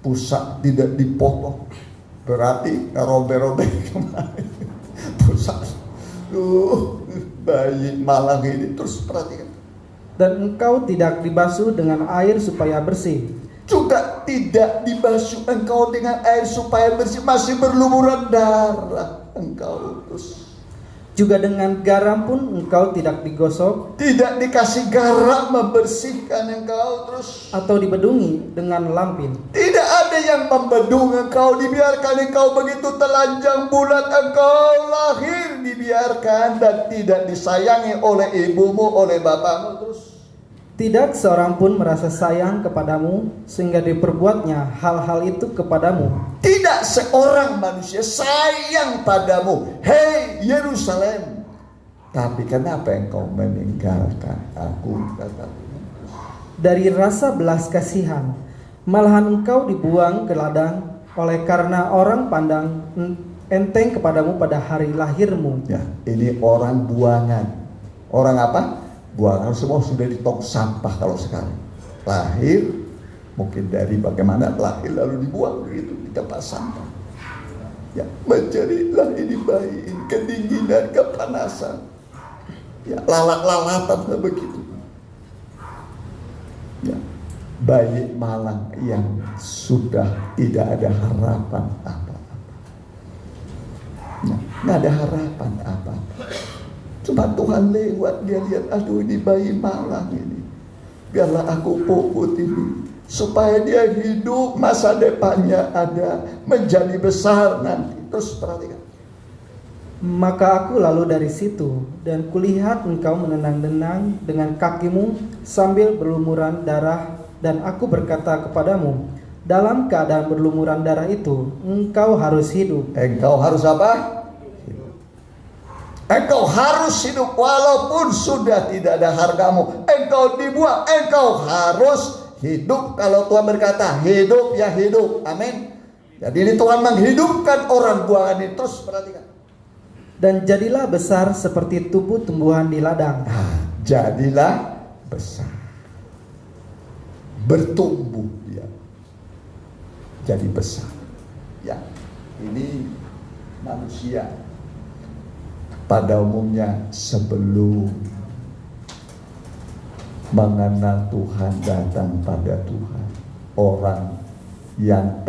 Pusat tidak dipotong. Berarti robek-robek kemarin. Pusat. Bayi malang ini. Terus perhatikan. Dan engkau tidak dibasuh dengan air supaya bersih. Juga tidak dibasuh engkau dengan air supaya bersih, masih berlumuran darah engkau. Terus juga dengan garam pun engkau tidak digosok, tidak dikasih garam membersihkan engkau. Terus atau dibedungi dengan lampin. Tidak ada yang membedung engkau, dibiarkan engkau begitu telanjang bulat. Engkau lahir dibiarkan dan tidak disayangi oleh ibumu, oleh bapamu. Terus tidak seorang pun merasa sayang kepadamu sehingga diperbuatnya hal-hal itu kepadamu. Tidak seorang manusia sayang padamu, hei Yerusalem. Tapi kenapa engkau meninggalkan aku? Dari rasa belas kasihan, malahan engkau dibuang ke ladang oleh karena orang pandang enteng kepadamu pada hari lahirmu. Ya, ini orang buangan. Orang apa? Buangan, semua sudah ditong sampah kalau sekarang. Lahir, mungkin dari bagaimana lahir lalu dibuang begitu di tempat sampah. Ya, menjadilah ini bayi, ini kedinginan, kepanasan. Ya, lalat-lalatan begitu. Ya, bayi malang yang sudah tidak ada harapan apa-apa. Nah, nggak ada harapan apa-apa. Cuma Tuhan lewat, dia lihat, aduh ini bayi malang ini. Biarlah aku puput ini. Supaya dia hidup, masa depannya ada, menjadi besar nanti. Terus perhatikan. Maka aku lalu dari situ, dan kulihat engkau menenang-nenang dengan kakimu sambil berlumuran darah. Dan aku berkata kepadamu, dalam keadaan berlumuran darah itu, engkau harus hidup. Engkau harus apa? Engkau harus hidup walaupun sudah tidak ada hargamu. Engkau dibuang, engkau harus hidup. Kalau Tuhan berkata hidup, ya hidup. Amin. Jadi ini Tuhan menghidupkan orang buangan ini. Terus perhatikan. Dan jadilah besar seperti tubuh tumbuhan di ladang. Nah, jadilah besar. Bertumbuh dia. Jadi besar. Ya, ini manusia. Pada umumnya sebelum mengenal Tuhan, datang pada Tuhan, orang yang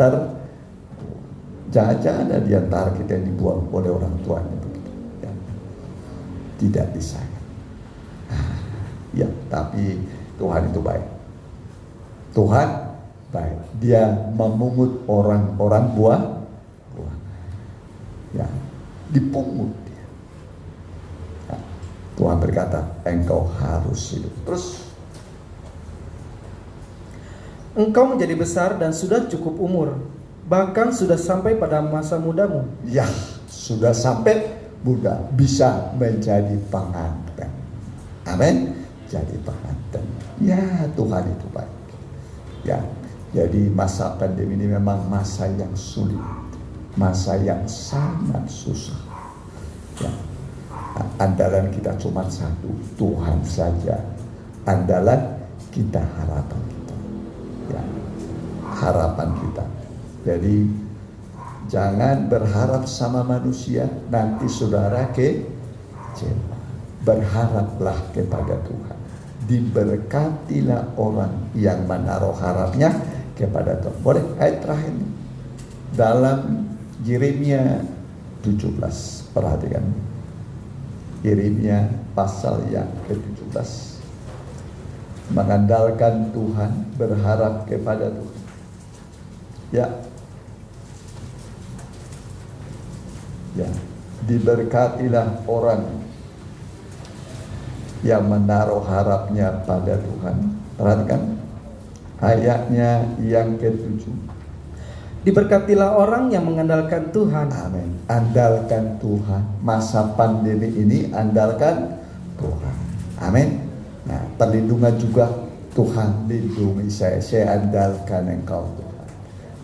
jangan-jangan ada di antara kita yang dibuang oleh orang tuanya begitu, ya. Tidak disayang. Ya, tapi Tuhan itu baik. Tuhan baik. Dia memungut orang-orang buang. Ya, dipungut. Tuhan berkata, engkau harus hidup. Terus, engkau menjadi besar dan sudah cukup umur. bahkan sudah sampai pada masa mudamu. Ya, sudah sampai muda, bisa menjadi pengantin. Amin. Jadi pengantin. Ya, Tuhan itu baik. Ya, jadi masa pandemi ini memang masa yang sulit, masa yang sangat susah. Ya, andalan kita cuma satu, Tuhan saja. Andalan kita, harapan kita. Ya, harapan kita. Jadi jangan berharap sama manusia, nanti saudara kecewa. Berharaplah kepada Tuhan. Diberkatilah orang yang menaruh harapnya kepada Tuhan. Boleh ayat terakhir ini. Dalam Yeremia 17, perhatikan. Yeremia pasal yang ke-17. Mengandalkan Tuhan, berharap kepada Tuhan. Ya. Ya, diberkatilah orang yang menaruh harapnya pada Tuhan. Perhatikan ayatnya yang ke-7. Diberkatilah orang yang mengandalkan Tuhan. Amin. Andalkan Tuhan. Masa pandemi ini andalkan Tuhan. Amin. Nah, perlindungan juga Tuhan, lindungi saya. Saya andalkan Engkau Tuhan.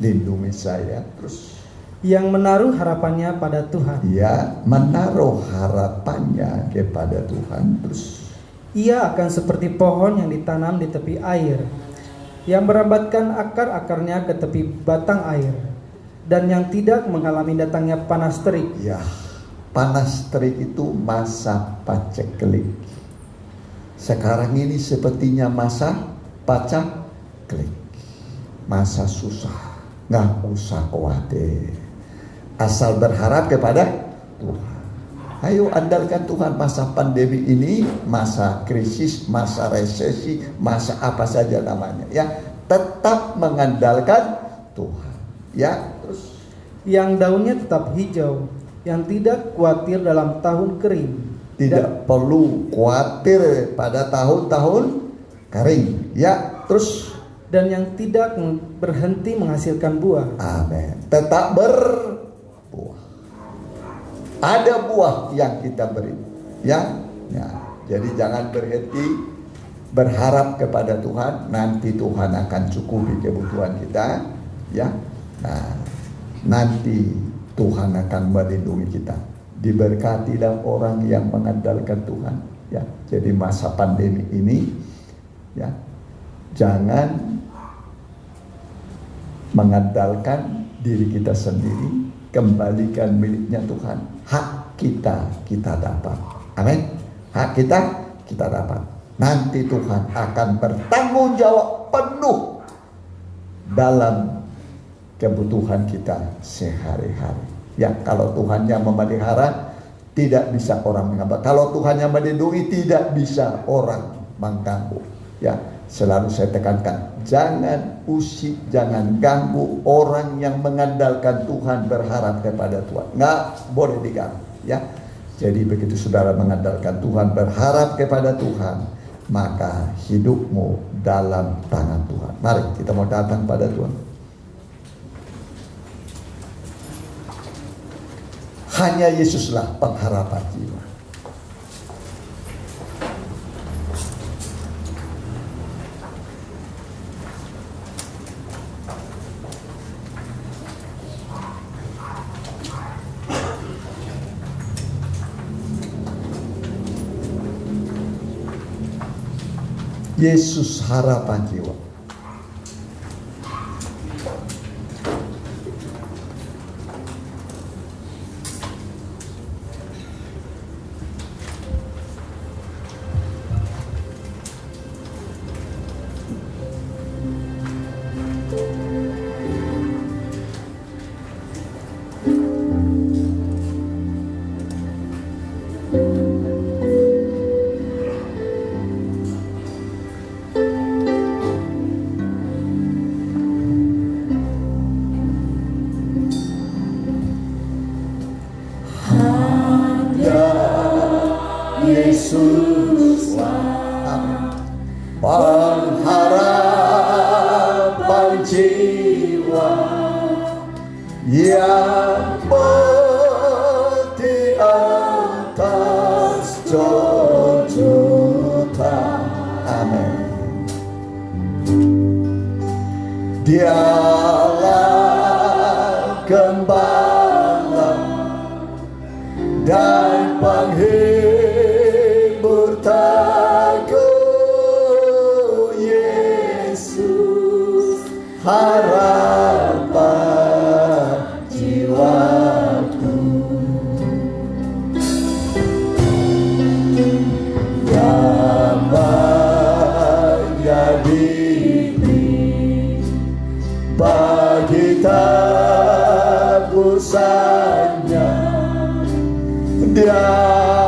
Lindungi saya. Terus Yang menaruh harapannya pada Tuhan. ia menaruh harapannya kepada Tuhan. Terus Ia akan seperti pohon yang ditanam di tepi air, yang merambatkan akar-akarnya ke tepi batang air, dan yang tidak mengalami datangnya panas terik. ya, panas terik itu masa paceklik. Sekarang ini sepertinya masa paceklik, masa susah. Nggak usah khawatir, asal berharap kepada Tuhan. Ayo andalkan Tuhan. Masa pandemi ini, masa krisis, masa resesi, masa apa saja namanya, ya, tetap mengandalkan Tuhan. Ya, terus Yang daunnya tetap hijau, yang tidak khawatir dalam tahun kering. tidak perlu khawatir pada tahun-tahun kering. Ya, terus Dan yang tidak berhenti menghasilkan buah. amin. Tetap berbuah. Ada buah yang kita beri. Ya, jadi jangan berhenti berharap kepada Tuhan. Nanti Tuhan akan cukupi kebutuhan kita. Ya, nah, nanti Tuhan akan melindungi kita. Diberkatilah orang yang mengandalkan Tuhan. Ya, jadi masa pandemi ini, ya, jangan mengandalkan diri kita sendiri, kembalikan miliknya Tuhan. Hak kita dapat. Amin. Hak kita dapat. Nanti Tuhan akan bertanggung jawab penuh dalam kebutuhan kita sehari-hari. Ya, kalau Tuhan yang memelihara, tidak bisa orang mengambil. Kalau Tuhan yang melindungi, tidak bisa orang mengganggu. Ya, selalu saya tekankan, jangan usik, jangan ganggu orang yang mengandalkan Tuhan, berharap kepada Tuhan. Nggak boleh diganggu. Ya, jadi begitu saudara mengandalkan Tuhan, berharap kepada Tuhan, maka hidupmu dalam tangan Tuhan. Mari kita mau datang pada Tuhan. Hanya Yesuslah pengharapan jiwa. Yesus harapan jiwa. Yesuslah pengharapan jiwa, nyambut di atas junjungan. Amin. Dialah gembala dan penghibur takut, Yesus harapan jiwaku. Damai diberi bagi tebusannya, Dia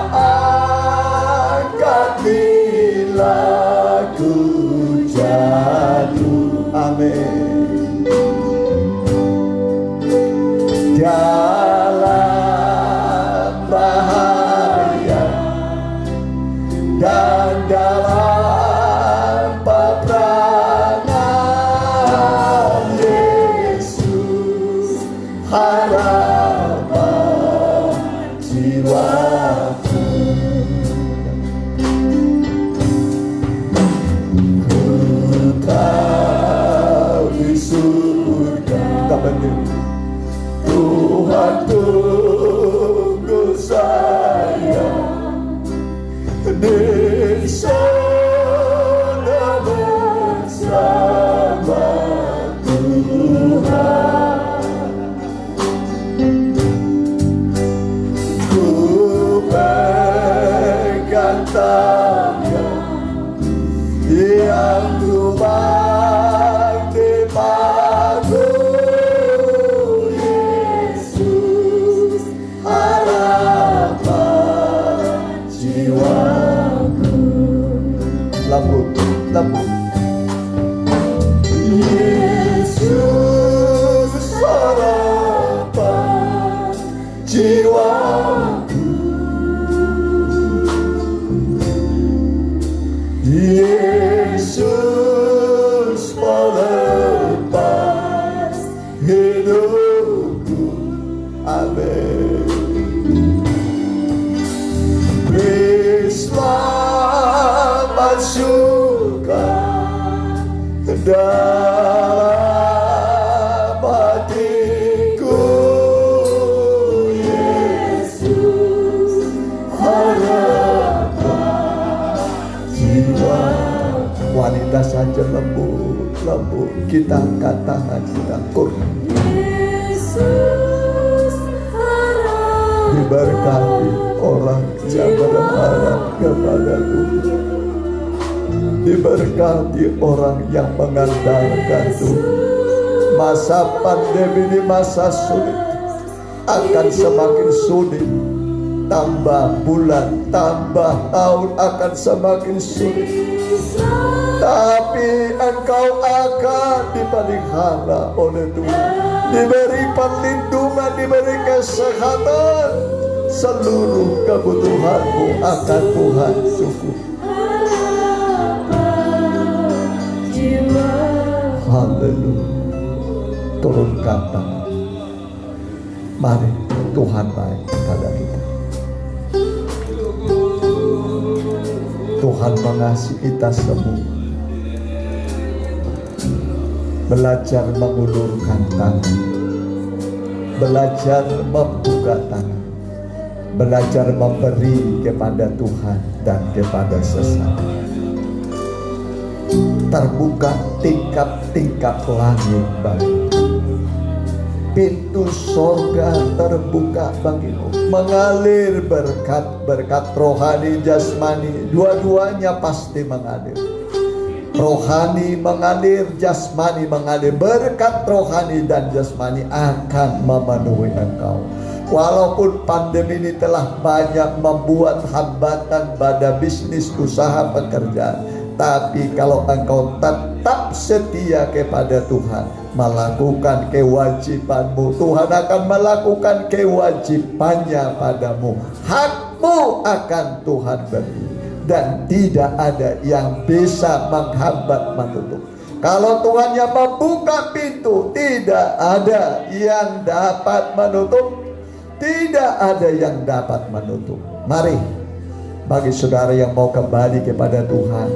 angkat bila ku jatuh. Amin. Dalam bahaya dan dalam peperangan, Yesus harapan jiwaku. Ku tahu di surga Tuhan tunggu saya di sana bersama Tuhan. Ku pegang tangan yang lubang di pagu, Yesus harapan jiwaku. Lambut, lambut. Yesus harapan jiwaku. Yesus melepas hidupku. Amin. Beri selamat suka dalam hatiku, Yesus harapan jiwa. Wanita saja lembut, lembut. Kita angkat tangan, kita kurang. Yesus harapan. Diberkati orang yang berharap kepada Tuhan. Diberkati orang yang mengandalkan Tuhan. Masa pandemi ini masa sulit, akan semakin sulit. Tambah bulan, tambah tahun akan semakin sulit. Tapi engkau akan dipelihara oleh Tuhan, diberi perlindungan, diberi kesehatan. Seluruh kebutuhanmu akan Tuhan cukup. Haleluya. Turunkan tangan. Mari, Tuhan baik pada kita. Tuhan mengasihi kita semua. Belajar mengulurkan tangan, belajar membuka tangan, belajar memberi kepada Tuhan dan kepada sesama. Terbuka tingkap-tingkap langit bagimu. Pintu sorga terbuka bagimu. Mengalir berkat-berkat rohani jasmani. Dua-duanya pasti mengalir. Rohani mengalir, jasmani mengalir. Berkat rohani dan jasmani akan memenuhi engkau. Walaupun pandemi ini telah banyak membuat hambatan pada bisnis, usaha, pekerjaan, tapi kalau engkau tetap setia kepada Tuhan, melakukan kewajibanmu, Tuhan akan melakukan kewajibannya padamu. Hakmu akan Tuhan beri, dan tidak ada yang bisa menghambat, menutup. Kalau Tuhan yang membuka pintu, tidak ada yang dapat menutup. Tidak ada yang dapat menutup. Mari, bagi saudara yang mau kembali kepada Tuhan,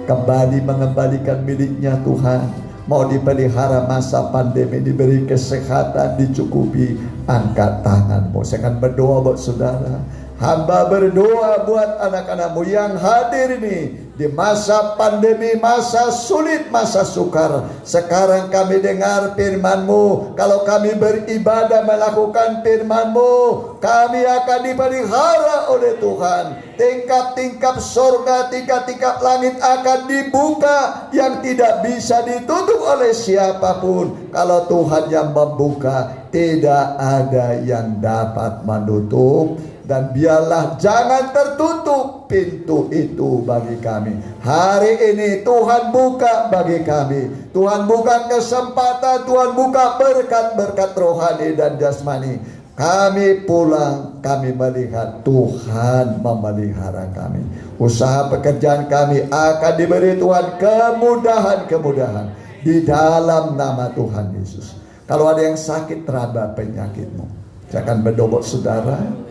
kembali mengembalikan miliknya Tuhan, mau dipelihara masa pandemi, diberi kesehatan, dicukupi, angkat tanganmu. Saya akan berdoa buat saudara. Hamba berdoa buat anak-anakmu yang hadir ini di masa pandemi, masa sulit, masa sukar. Sekarang kami dengar firman-Mu. Kalau kami beribadah melakukan firman-Mu, kami akan dipelihara oleh Tuhan. Tingkap-tingkap sorga, tingkap-tingkap langit akan dibuka yang tidak bisa ditutup oleh siapapun. Kalau Tuhan yang membuka, tidak ada yang dapat menutup. Dan biarlah jangan tertutup pintu itu bagi kami. Hari ini Tuhan buka bagi kami. Tuhan buka kesempatan, Tuhan buka berkat-berkat rohani dan jasmani. Kami pulang, kami melihat Tuhan memelihara kami. Usaha pekerjaan kami akan diberi Tuhan kemudahan-kemudahan di dalam nama Tuhan Yesus. Kalau ada yang sakit, teraba penyakitmu. Jangan berdobok saudara.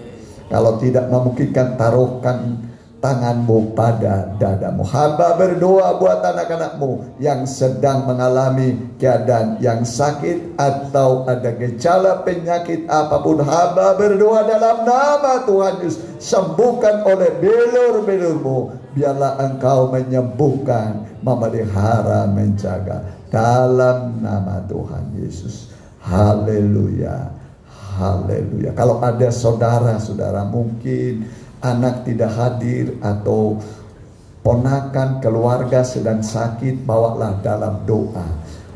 Kalau tidak memungkinkan, taruhkan tanganmu pada dadamu. Hamba berdoa buat anak-anakmu yang sedang mengalami keadaan yang sakit atau ada gejala penyakit apapun. Hamba berdoa dalam nama Tuhan Yesus, sembuhkan oleh bilur-bilurmu. Biarlah Engkau menyembuhkan, memelihara, menjaga dalam nama Tuhan Yesus. Haleluya. Haleluya. Kalau ada saudara-saudara mungkin anak tidak hadir atau ponakan keluarga sedang sakit, bawalah dalam doa.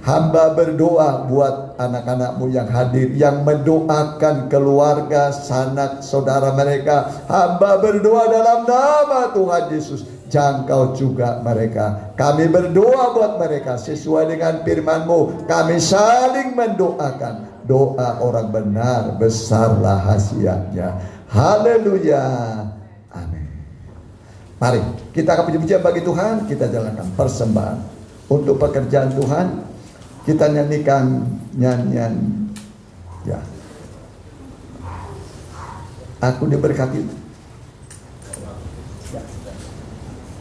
Hamba berdoa buat anak-anakmu yang hadir, yang mendoakan keluarga, sanak saudara mereka. Hamba berdoa dalam nama Tuhan Yesus, jangkau juga mereka. Kami berdoa buat mereka sesuai dengan firman-Mu. Kami saling mendoakan. Doa orang benar besarlah hasiatnya. Haleluya. Amin. Mari kita akan puji-pujian bagi Tuhan. Kita jalankan persembahan untuk pekerjaan Tuhan. Kita nyanyikan nyanyian, ya, aku diberkati.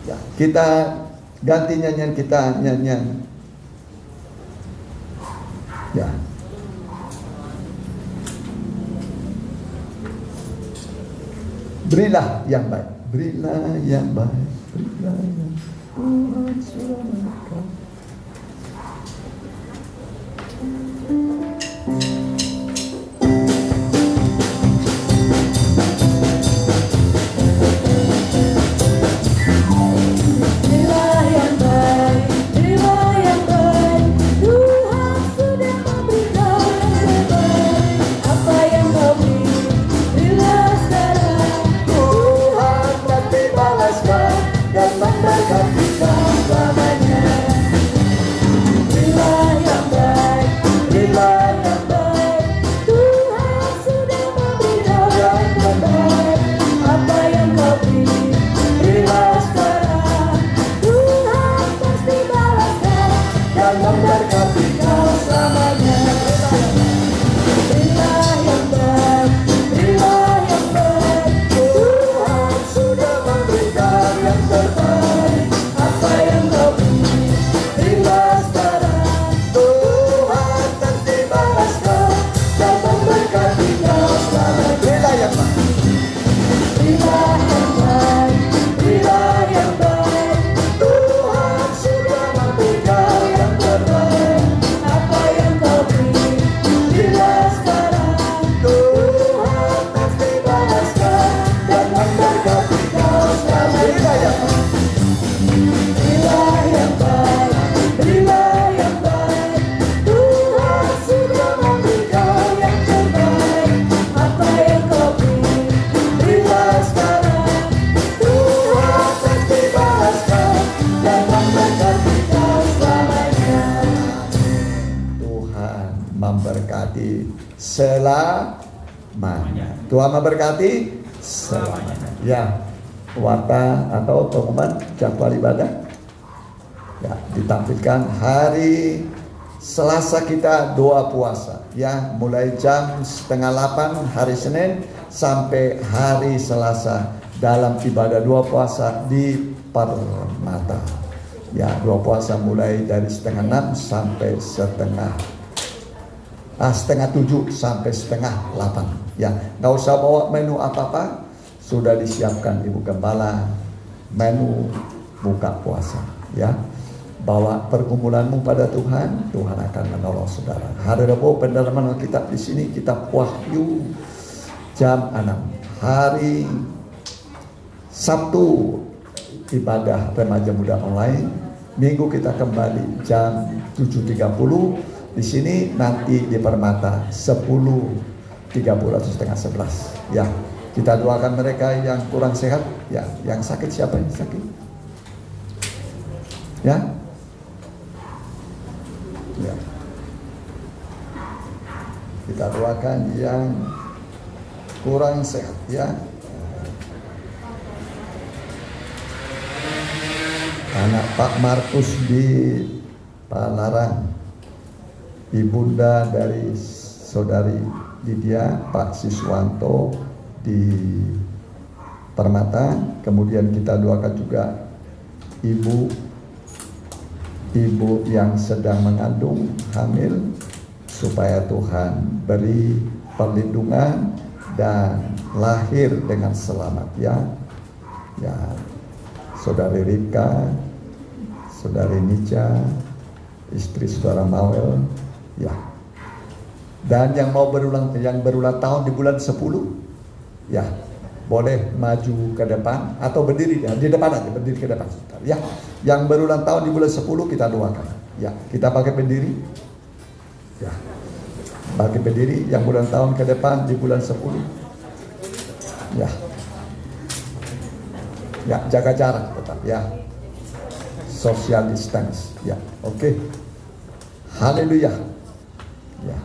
Ya, kita ganti nyanyian kita, nyanyian, ya. Berilah yang baik, berilah yang baik, berilah yang Tuhan sudah berikan. Berilah yang baik, berilah yang baik. Tuhan sudah memberikan yang terbaik. Apa yang Kau beri, berilah sekarang. Tuhan akan dibalaskan dan memberkati kau selamanya. Berilah yang baik, berilah yang baik. Tuhan sudah memberikan yang terbaik. Apa yang Kau beri, berilah sekarang. Tuhan pasti balaskan dan memberkati kau selamanya. Berilah yang baik, berilah yang baik. Tuhan sudah memberikan yang terbaik. Apa yang Kau beri, berilah sekarang. Tuhan pasti balaskan dan memberkati kau selamanya. Berilah yang baik. Berilah yang baik, berilah yang baik. Tuhan sudah memberikan yang terbaik. Apa yang Kau beri, berilah sekarang. Tuhan pasti balaskan dan memberkati kau selamanya. Berilah yang baik. Berilah yang baik, berilah yang baik. Tuhan sudah memberikan yang terbaik. Apa yang Kau beri, berilah sekarang. Tuhan pasti balaskan dan memberkati kau selamanya. Tuhan memberkati selamanya. Tuhan memberkati selamanya. Ya, warta atau pengumuman jadwal ibadah. Ya, ditampilkan hari Selasa kita doa puasa, ya, mulai jam 7:30 hari Senin sampai hari Selasa dalam ibadah doa puasa di Permata. Ya, doa puasa mulai dari 6:30 sampai 6:30 sampai 7:30. Ya, nggak usah bawa menu apa-apa, sudah disiapkan Ibu Gembala menu buka puasa. Ya, bawa pergumulanmu pada Tuhan, Tuhan akan menolong saudara. Hari Rabu pendalaman Alkitab di sini kitab Wahyu jam 6. Hari Sabtu ibadah remaja muda online. Minggu kita kembali jam 7.30. Di sini nanti di Permata 10.30 atau 10:30. Ya, kita doakan mereka yang kurang sehat. Ya, yang sakit siapa yang sakit? Ya. Ya. Kita doakan yang kurang sehat, ya. Anak Pak Markus di Palaran, ibunda dari saudari Lydia, Pak Siswanto di Permata. Kemudian kita doakan juga ibu yang sedang mengandung, hamil, supaya Tuhan beri perlindungan dan lahir dengan selamat, ya. Ya, saudari Rika, saudari Nica, istri saudara Mawel, ya. Dan yang berulang tahun di bulan 10, ya, boleh maju ke depan atau berdiri di depan aja, berdiri ke depan, ya. Yang berulang tahun di bulan 10 kita doakan, ya. Kita pakai berdiri, ya. Pakai berdiri yang bulan tahun ke depan di bulan 10, ya. Ya, jaga jarak tetap, ya. Social distance, ya. Oke. Haleluya. Ya.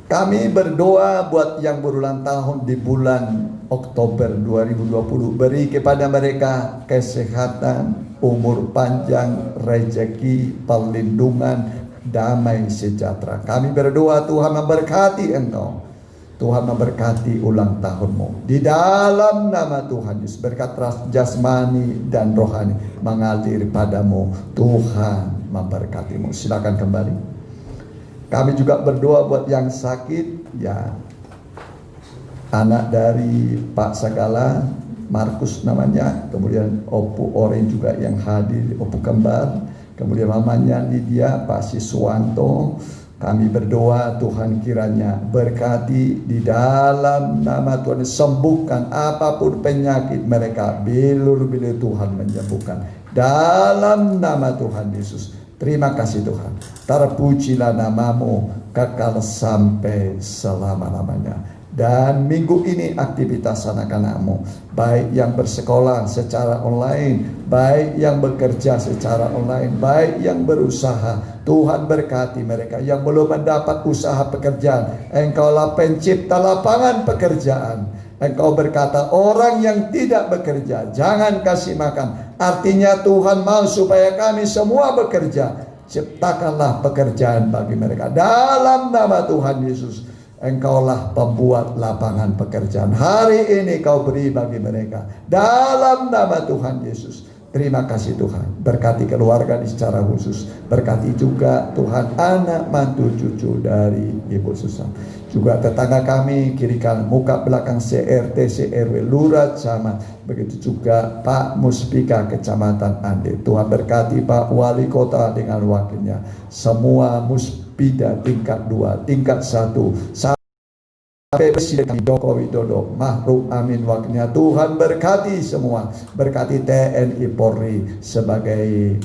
Kami berdoa buat yang berulang tahun di bulan Oktober 2020. Beri kepada mereka kesehatan, umur panjang, rezeki, perlindungan, damai sejahtera. Kami berdoa Tuhan memberkati engkau. Tuhan memberkati ulang tahunmu. Di dalam nama Tuhan Yesus, berkat jasmani dan rohani mengalir padamu. Tuhan memberkatimu. Silakan kembali. Kami juga berdoa buat yang sakit, ya. Anak dari Pak Sagala, Markus namanya, kemudian Opu Oren juga yang hadir, Opu Kembar, kemudian mamanya Lydia, Pak Siswanto. Kami berdoa Tuhan kiranya berkati di dalam nama Tuhan, sembuhkan apapun penyakit mereka, bilur-bilur Tuhan menyembuhkan dalam nama Tuhan Yesus. Terima kasih Tuhan, terpujilah namamu kekal sampai selama-lamanya. Dan minggu ini aktivitas anak-anakmu, baik yang bersekolah secara online, baik yang bekerja secara online, baik yang berusaha, Tuhan berkati mereka. Yang belum mendapat usaha pekerjaan, Engkaulah pencipta lapangan pekerjaan. Engkau berkata orang yang tidak bekerja jangan kasih makan. Artinya Tuhan mau supaya kami semua bekerja. Ciptakanlah pekerjaan bagi mereka dalam nama Tuhan Yesus. Engkaulah pembuat lapangan pekerjaan. Hari ini kau beri bagi mereka dalam nama Tuhan Yesus. Terima kasih Tuhan. Berkati keluarga secara khusus. Berkati juga Tuhan anak mantu cucu dari Ibu Susan. Juga tetangga kami kiri kanan, muka belakang CRT, CRW, Lurah, Camat. Begitu juga Pak Muspika Kecamatan Ande. Tuhan berkati Pak Wali Kota dengan wakilnya. Semua Muspida tingkat 2, tingkat 1. Presiden Joko Widodo, Ma'ruf Amin wakilnya. Tuhan berkati semua, berkati TNI Polri sebagai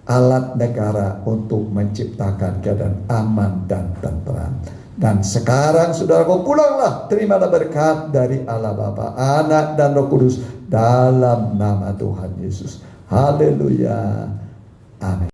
alat negara untuk menciptakan keadaan aman dan tentram. Dan sekarang saudaraku pulanglah, terimalah berkat dari Allah Bapa, Anak dan Roh Kudus dalam nama Tuhan Yesus. Haleluya. Amin.